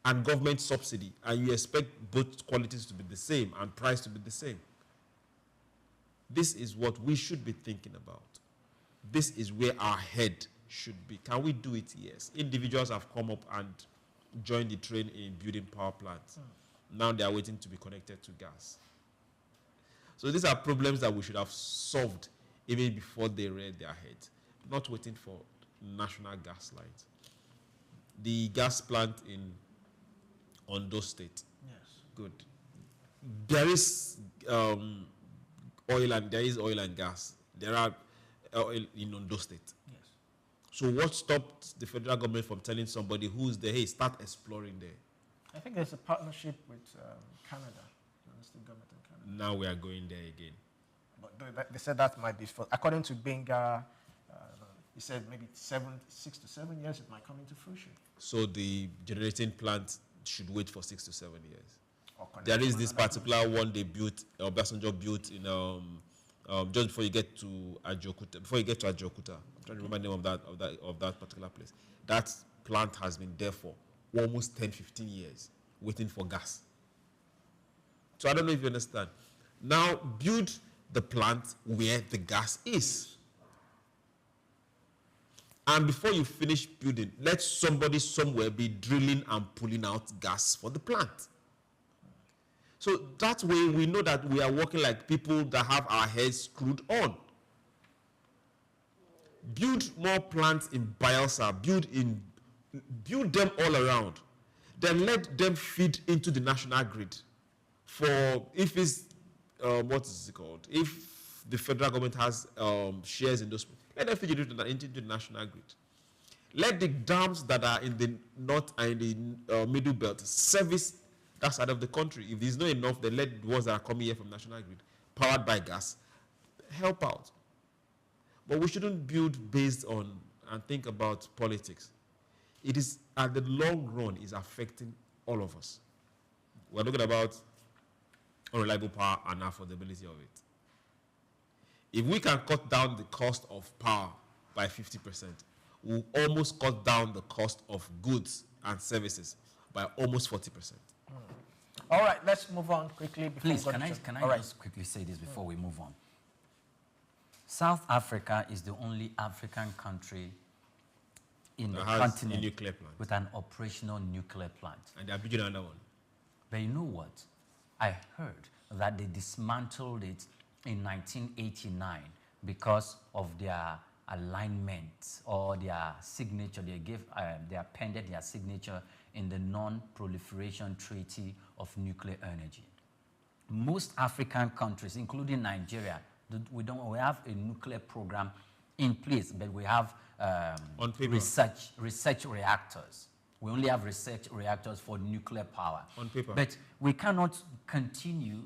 and government subsidy, and you expect both qualities to be the same and price to be the same. This is what we should be thinking about. This is where our head should be. Can we do it? Yes. Individuals have come up and joined the train in building power plants. Now they are waiting to be connected to gas. So these are problems that we should have solved even before they reared their head, not waiting for national gas lines. The gas plant in Ondo State. Yes. Good. There is oil and gas. There are oil in Ondo State. Yes. So what stopped the federal government from telling somebody who's there, hey, start exploring there? I think there's a partnership with Canada, the state government in Canada. Now we are going there again. But they said that might be, according to Benga, he said maybe 6 to 7 years it might come into fruition. So the generating plant should wait for 6 to 7 years. There is this particular one they built, Obasanjo built in just before you get to Ajokuta. I'm trying to remember the name of that particular place. That plant has been there for almost 10, 15 years, waiting for gas. So I don't know if you understand. Now build the plant where the gas is. And before you finish building, let somebody somewhere be drilling and pulling out gas for the plant. So that way we know that we are working like people that have our heads screwed on. Build more plants in Bielsa, build them all around. Then let them feed into the national grid. For if it's, what is it called? If the federal government has shares in those, let them feed it into the national grid. Let the dams that are in the north and in the middle belt service that side of the country. If there's not enough, then let the ones that are coming here from national grid, powered by gas, help out. But we shouldn't build based on and think about politics. It is, at the long run, is affecting all of us. We're looking about unreliable power and affordability of it. If we can cut down the cost of power by 50%, we'll almost cut down the cost of goods and services by almost 40%. All right, let's move on quickly. Please, can I just quickly say this before we move on? South Africa is the only African country in the continent with an operational nuclear plant. And they're building another one. But you know what? I heard that they dismantled it in 1989 because of their alignment or their signature. They appended their signature in the Non-Proliferation Treaty of Nuclear Energy. Most African countries, including Nigeria, we have a nuclear program in place, but we have research reactors. We only have research reactors for nuclear power. On paper. But we cannot continue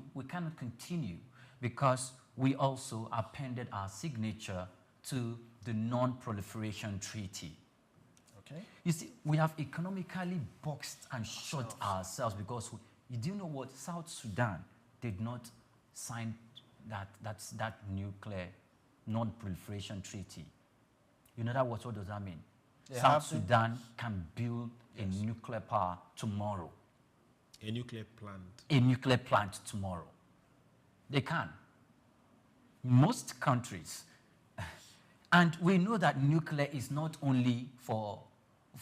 because we also appended our signature to the Non-Proliferation Treaty. Okay. You see, we have economically boxed and shut ourselves because you do know what? South Sudan did not sign that nuclear non-proliferation treaty. You know what does that mean? South Sudan can build a nuclear power tomorrow. A nuclear plant. A nuclear plant tomorrow. They can. Most countries. And we know that nuclear is not only for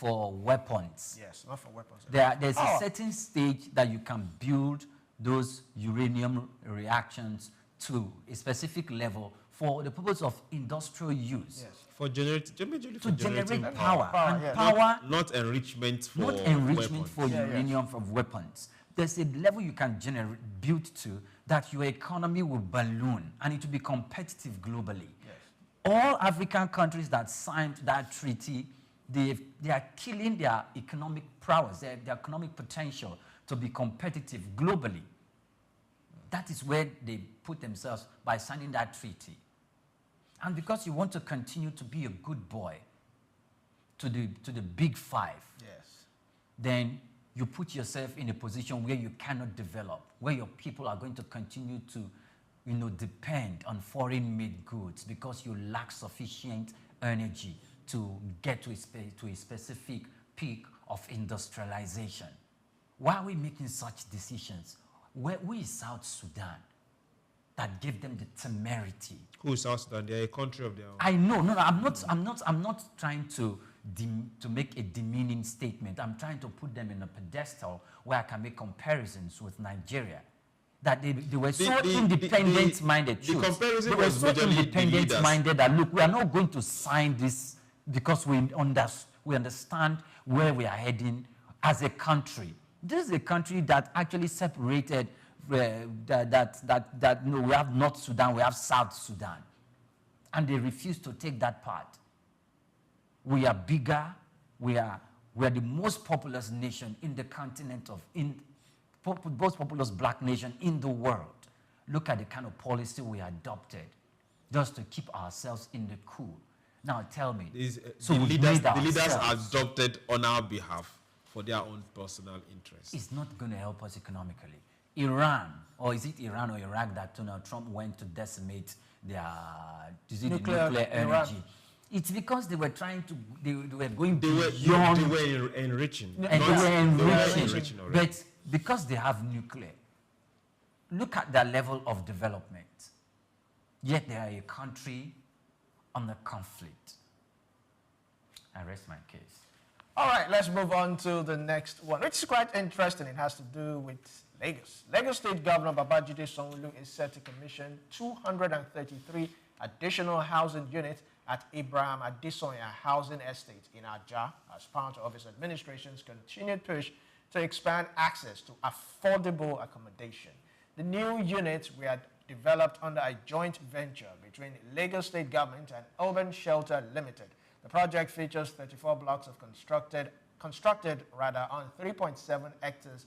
weapons. Yes, not for weapons. There's a certain stage that you can build those uranium reactions to a specific level for the purpose of industrial use. Yes. For generate power. And yes. power, not enrichment for not enrichment weapons. for uranium from weapons. There's a level you can build to that your economy will balloon and it will be competitive globally. Yes. All African countries that signed that treaty, they are killing their economic prowess, their economic potential to be competitive globally. That is where they put themselves by signing that treaty. And because you want to continue to be a good boy to the big five, yes, then you put yourself in a position where you cannot develop, where your people are going to continue to, depend on foreign-made goods because you lack sufficient energy to get to a specific peak of industrialization. Why are we making such decisions? Who is South Sudan that gave them the temerity? Who is South Sudan? They are a country of their own. I know. No, I'm not trying to make a demeaning statement. I'm trying to put them in a pedestal where I can make comparisons with Nigeria. That they were so independent-minded. They were so independent-minded that, look, we are not going to sign this because we understand where we are heading as a country. This is a country that actually separated we have North Sudan, we have South Sudan. And they refuse to take that part. We are bigger, we are the most populous nation in the continent most populous black nation in the world. Look at the kind of policy we adopted just to keep ourselves in the cool. Now tell me, the leaders adopted on our behalf for their own personal interests. It's not going to help us economically. Iran, or is it Iran or Iraq that Donald Trump went to decimate their nuclear energy? It's because they were trying to, they were going beyond. They were enriching. And they were enriching. But because they have nuclear, look at their level of development. Yet they are a country under conflict. I rest my case. All right, let's move on to the next one, which is quite interesting. It has to do with Lagos. Lagos State Governor Babajide Sanwo-Olu is set to commission 233 additional housing units at Abraham Adesoya Housing Estate in Ajah as part of his administration's continued push to expand access to affordable accommodation. The new units were developed under a joint venture between Lagos State Government and Urban Shelter Limited. The project features 34 blocks of constructed on 3.7 hectares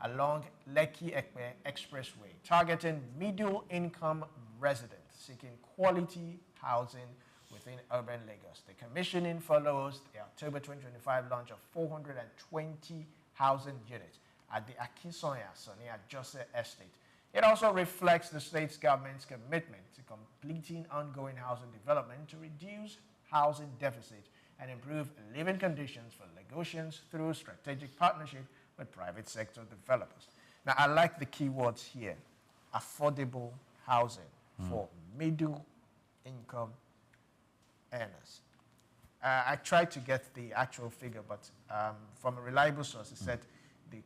along Lekki-Ekpe Expressway, targeting middle-income residents seeking quality housing within urban Lagos. The commissioning follows the October 2025 launch of 420 housing units at the Akisoya Sonia Jose Estate. It also reflects the state's government's commitment to completing ongoing housing development to reduce housing deficit and improve living conditions for Lagosians through strategic partnership with private sector developers. Now, I like the keywords here: affordable housing for middle-income earners. I tried to get the actual figure, but from a reliable source, it said the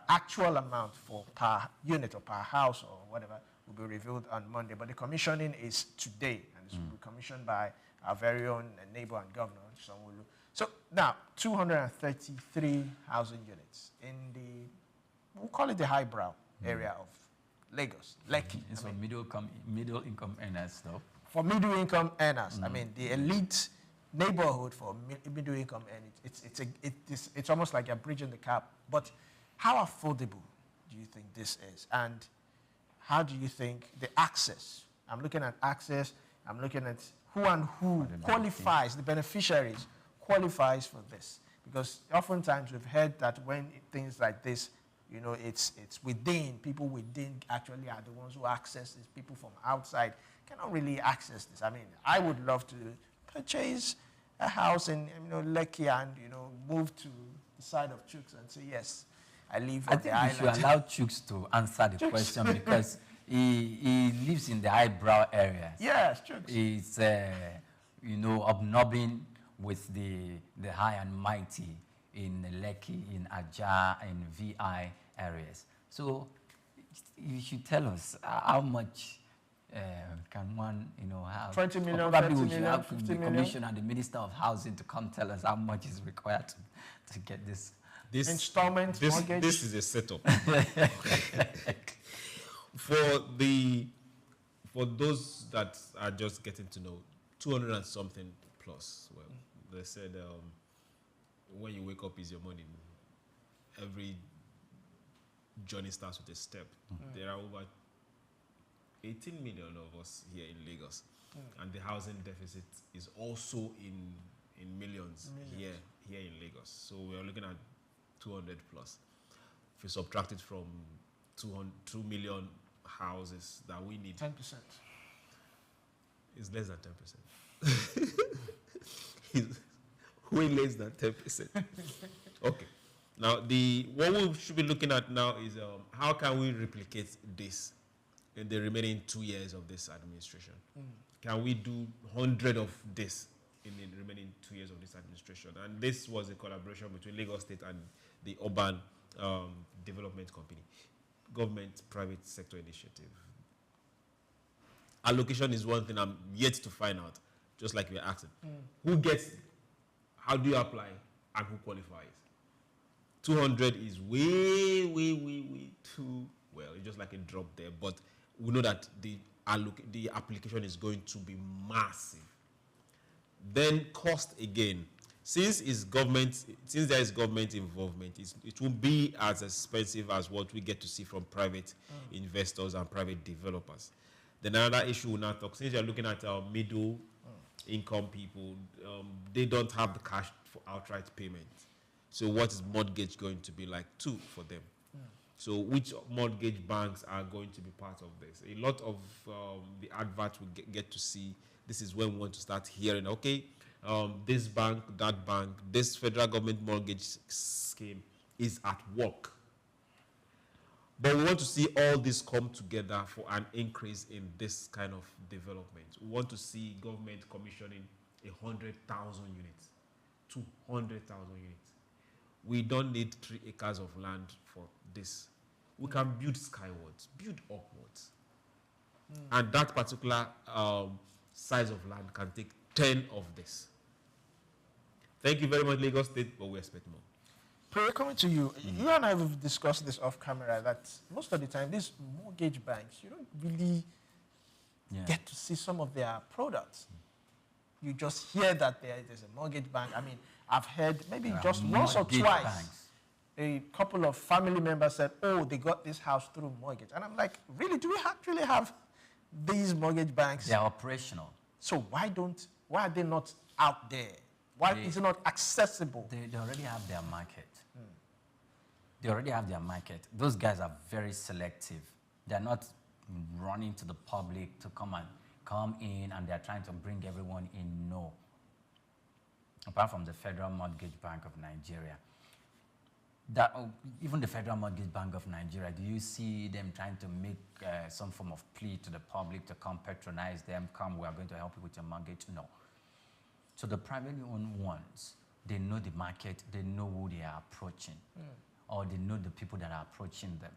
actual amount for per unit or per house or whatever will be revealed on Monday. But the commissioning is today, and this will be commissioned by our very own neighbor and governor, Sanwo-Olu. So now, 233 housing units in the, we'll call it the highbrow area of Lagos, Lekki. It's for middle-income earners, though. For middle-income earners. I mean, the elite neighborhood for middle-income earners. It's almost like you're bridging the gap. But how affordable do you think this is? And how do you think the access? I'm looking at access. I'm looking at who and who qualifies, the beneficiaries qualifies for this. Because oftentimes we've heard that when things like this, you know, it's within, people within actually are the ones who access this. People from outside cannot really access this. I mean, I would love to purchase a house in, Lekki and, move to the side of Chooks and say, yes, I live on the island. I think we should allow Chooks to answer the question because he lives in the highbrow area. Yes, Chooks. He's, obnobbing with the high and mighty in Lekki, in Ajah, in VI areas. So You should tell us how much can one, have. 20 million, or probably 30 we should million, have 50 the million. Commissioner and the Minister of Housing to come tell us how much is required to get this. Installment mortgage. This is a setup. For those that are just getting to know, 200 and something plus. Well, they said when you wake up is your morning. Every journey starts with a step. There are over 18 million of us here in Lagos, and the housing deficit is also in millions here in Lagos. So we are looking at 200 plus. If you subtract it from 2 million houses that we need, 10%. It's less than 10%. It's way less than 10%. Okay. Now, what we should be looking at now is how can we replicate this in the remaining 2 years of this administration? Can we do 100 of this in the remaining 2 years of this administration? And this was a collaboration between Lagos State and the Urban Development Company, government-private sector initiative. Allocation is one thing I'm yet to find out, just like we're asking. Who gets, how do you apply, and who qualifies? 200 is way too, well, it's just like a drop there, but we know that the application is going to be massive. Then cost again. Since there is government involvement, it won't be as expensive as what we get to see from private investors and private developers. Then another issue we'll now talk, since you're looking at middle income people, they don't have the cash for outright payment. So what is mortgage going to be like too for them? So which mortgage banks are going to be part of this? A lot of the adverts we get to see, this is when we want to start hearing, okay, this bank, that bank, this federal government mortgage scheme is at work. But we want to see all this come together for an increase in this kind of development. We want to see government commissioning 100,000 units, 200,000 units. We don't need 3 acres of land for this. We can build skywards, build upwards. And that particular size of land can take 10 of this. Thank you very much, Lagos State, but we expect more. Perry, coming to you, you and I have discussed this off camera that most of the time, these mortgage banks, you don't really get to see some of their products. You just hear that there's a mortgage bank. I mean, I've heard maybe just once or twice, a couple of family members said, oh, they got this house through mortgage. And I'm like, really, do we actually have these mortgage banks? They're operational. So why are they not out there? Why is it not accessible? They already have their market. They already have their market. Those guys are very selective. They're not running to the public to come in and they're trying to bring everyone in. No. Apart from the Federal Mortgage Bank of Nigeria. Even the Federal Mortgage Bank of Nigeria, do you see them trying to make some form of plea to the public to come patronize them, come, we are going to help you with your mortgage? No. So the privately owned ones, they know the market, they know who they are approaching, or they know the people that are approaching them,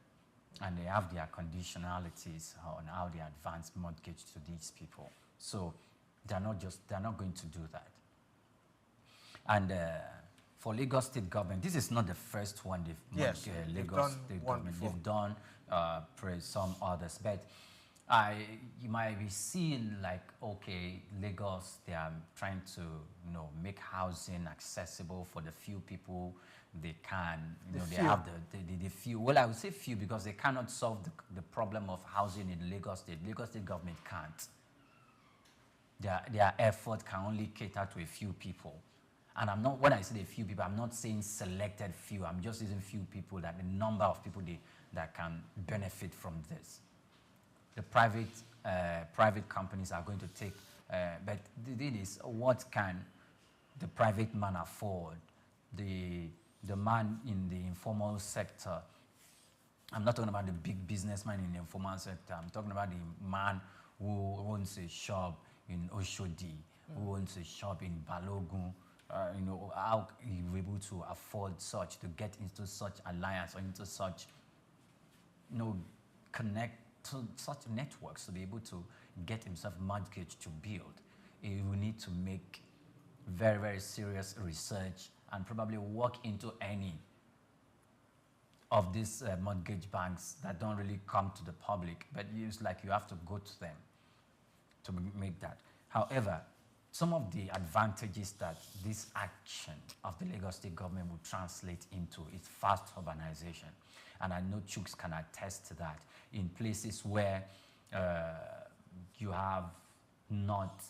and they have their conditionalities on how they advance mortgage to these people. So they're not going to do that. And for Lagos State government, this is not the first one Lagos State government. They've done some others, but you might be seeing like, okay, Lagos, they are trying to make housing accessible for the few people they can. They have the few. Well, I would say few because they cannot solve the problem of housing in Lagos State. Lagos State government can't. Their effort can only cater to a few people. And when I say a few people, I'm not saying selected few. I'm just using few people, that the number of people that can benefit from this. The private companies are going to take, but the thing is, what can the private man afford? The man in the informal sector. I'm not talking about the big businessman in the informal sector. I'm talking about the man who owns a shop in Oshodi, who owns a shop in Balogun. How you're able to afford such, to get into such alliance or into such, connect to such networks to be able to get himself mortgage to build, he will need to make very, very serious research and probably walk into any of these mortgage banks that don't really come to the public, but it's like you have to go to them to make that. However, some of the advantages that this action of the Lagos State government will translate into is fast urbanization. And I know Chooks can attest to that in places where you have not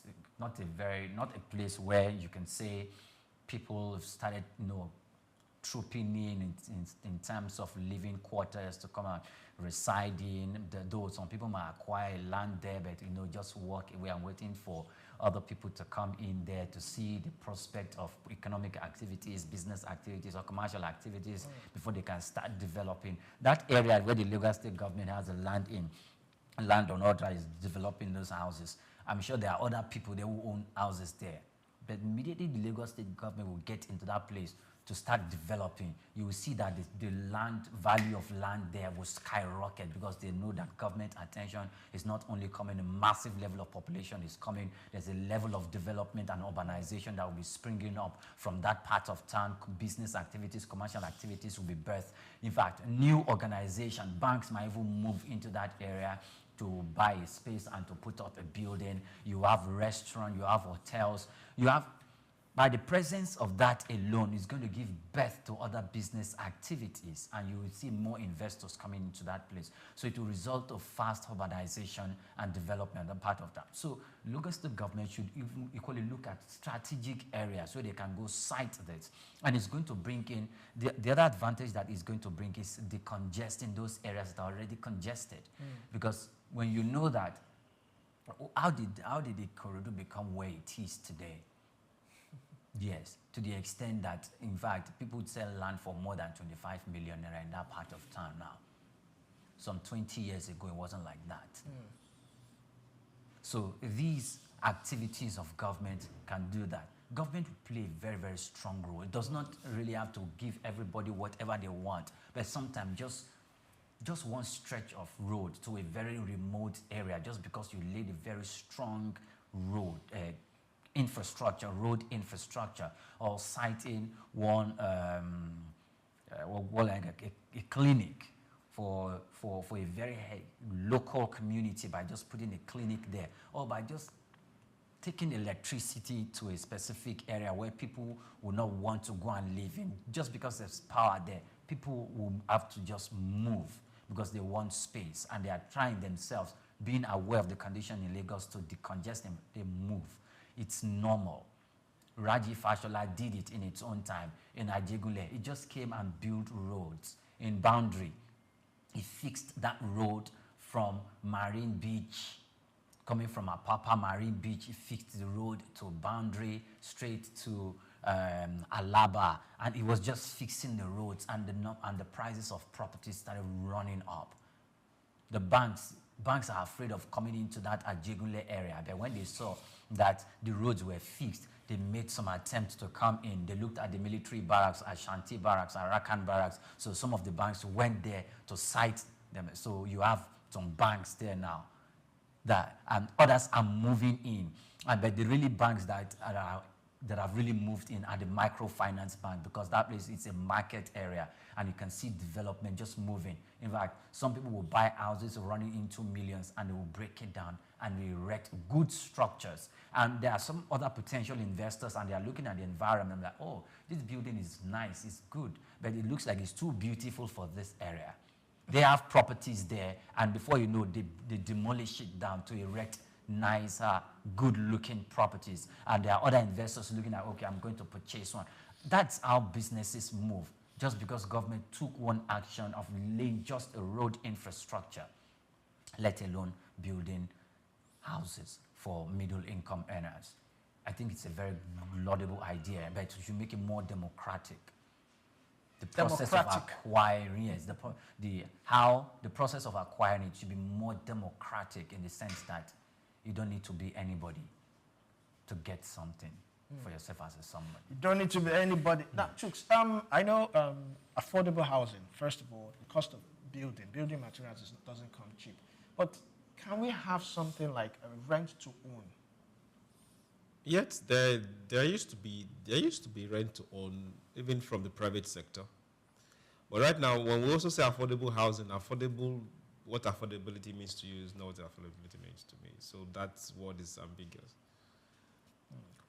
a place where you can say people have started, trooping in terms of living quarters to come and reside in. Though some people might acquire land there, but just walk away and waiting for other people to come in there to see the prospect of economic activities, business activities, or commercial activities before they can start developing. That area where the Lagos State government has a land on order is developing those houses. I'm sure there are other people there who own houses there. But immediately the Lagos State government will get into that place to start developing, you will see that the value of land there will skyrocket because they know that government attention is not only coming, a massive level of population is coming, there's a level of development and urbanization that will be springing up from that part of town. Business activities, commercial activities will be birthed. In fact, new organization, banks might even move into that area to buy a space and to put up a building. You have restaurants, you have hotels, you have. By the presence of that alone, is going to give birth to other business activities, and you will see more investors coming into that place. So it will result of fast urbanization and development and part of that. So Lagos State government should even equally look at strategic areas where they can go site this. And it's going to bring in, the other advantage that it's going to bring is decongesting those areas that are already congested. Because when you know that, how did the corridor become where it is today? Yes, to the extent that, in fact, people would sell land for more than 25 million naira in that part of town now. Some 20 years ago, it wasn't like that. So these activities of government can do that. Government will play a very, very strong role. It does not really have to give everybody whatever they want, but sometimes just one stretch of road to a very remote area, just because you laid a very strong road, infrastructure, road infrastructure, or citing one a clinic for a very local community by just putting a clinic there, or by just taking electricity to a specific area where people will not want to go and live in. Just because there's power there, people will have to just move because they want space, and they are trying themselves, being aware of the condition in Lagos, to decongest them. They move. It's normal. Raji Fashola did it in its own time in Ajegule. He just came and built roads in Boundary. He fixed that road from Marine Beach, coming from Apapa Marine Beach. He fixed the road to Boundary, straight to Alaba, and he was just fixing the roads, and the prices of properties started running up. The banks are afraid of coming into that Ajegule area, but when they saw that the roads were fixed, they made some attempts to come in. They looked at the military barracks, Ashanti barracks, Arakan barracks. So some of the banks went there to site them. So you have some banks there now, and others are moving in. But the really banks that have really moved in are the microfinance bank, because that place is a market area, and you can see development just moving. In fact, some people will buy houses running into millions, and they will break it down and erect good structures. And there are some other potential investors, and they are looking at the environment like, oh, this building is nice, it's good, but it looks like it's too beautiful for this area. They have properties there, and before you know, they demolish it down to erect nicer, good-looking properties. And there are other investors looking at, okay, I'm going to purchase one. That's how businesses move. Just because government took one action of laying just a road infrastructure, let alone building houses for middle-income earners. I think it's a very laudable idea, but we should make it more democratic. The process of acquiring, yes, the process of acquiring it should be more democratic, in the sense that you don't need to be anybody to get something for yourself as a somebody. You don't need to be anybody. Now, Chooks, I know affordable housing, first of all, the cost of building. Building materials doesn't come cheap. But can we have something like a rent to own? Yet there used to be rent to own even from the private sector. But right now, when we also say affordable housing, what affordability means to you is not what affordability means to me. So that's what is ambiguous.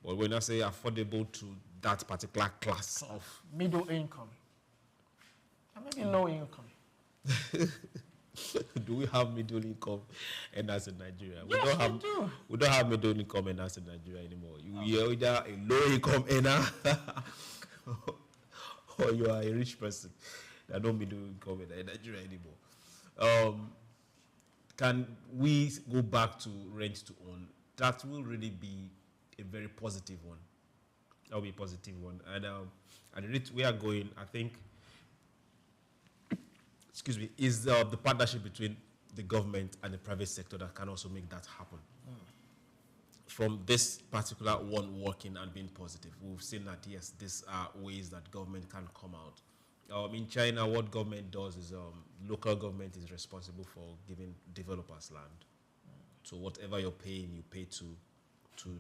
But when I say affordable to that particular class of middle income, and maybe low income. Do we have middle income earners in Nigeria? Yes, we don't have middle income earners in Nigeria anymore. You're either a low income earner or you are a rich person. There are no middle income earner in Nigeria anymore. Can we go back to rent to own? That will really be a very positive one. That will be a positive one. And the rate we are going, I think, is the partnership between the government and the private sector that can also make that happen. From this particular one working and being positive, we've seen that, yes, these are ways that government can come out. In China, what government does is local government is responsible for giving developers land. So whatever you're paying, you pay to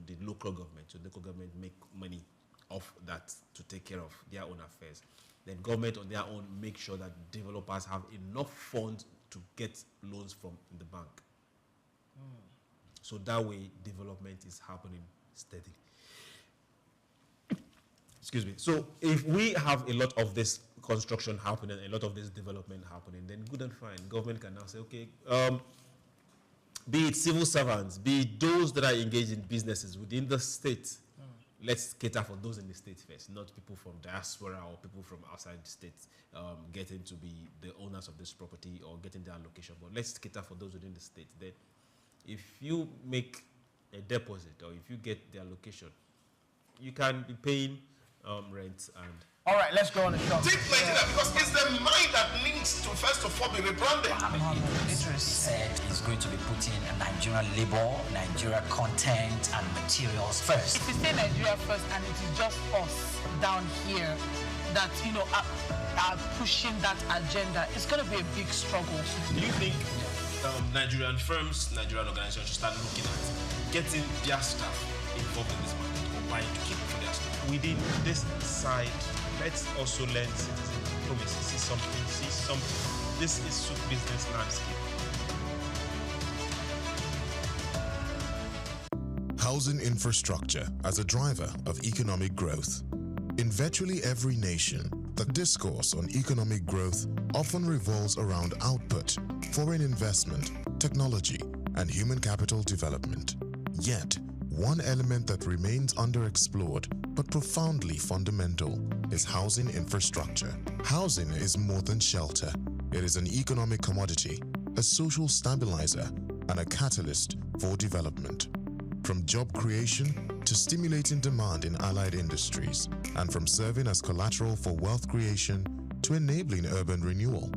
the local government. So the local government make money off that to take care of their own affairs. Then government on their own make sure that developers have enough funds to get loans from the bank. So that way, development is happening steadily. Excuse me. So if we have a lot of this construction happening, a lot of this development happening, then good and fine. Government can now say, okay, be it civil servants, be it those that are engaged in businesses within the state, let's cater for those in the state first, not people from diaspora or people from outside the state getting to be the owners of this property or getting their allocation. But let's cater for those within the state. Then if you make a deposit or if you get the allocation, you can be paying rent and... All right, let's go on the show. Take Nigeria because it's the mind that needs to first of all be rebranded. Idris said he's going to be putting Nigerian labor, Nigerian content and materials first. If you say Nigeria first and it is just us down here that, are pushing that agenda, it's going to be a big struggle. Do you think Nigerian firms, Nigerian organizations should start looking at getting their staff involved in this market or buying to keep for their staff? Within this side, let's also learn citizen diplomacy. See something. This is SOUQ Business Landscape. Housing infrastructure as a driver of economic growth. In virtually every nation, the discourse on economic growth often revolves around output, foreign investment, technology, and human capital development. Yet, one element that remains underexplored but profoundly fundamental is housing infrastructure. Housing is more than shelter. It is an economic commodity, a social stabilizer, and a catalyst for development. From job creation to stimulating demand in allied industries, and from serving as collateral for wealth creation to enabling urban renewal,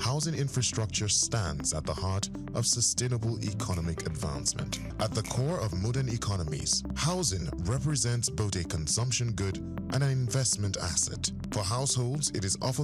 housing infrastructure stands at the heart of sustainable economic advancement. At the core of modern economies, housing represents both a consumption good and an investment asset. For households, it is often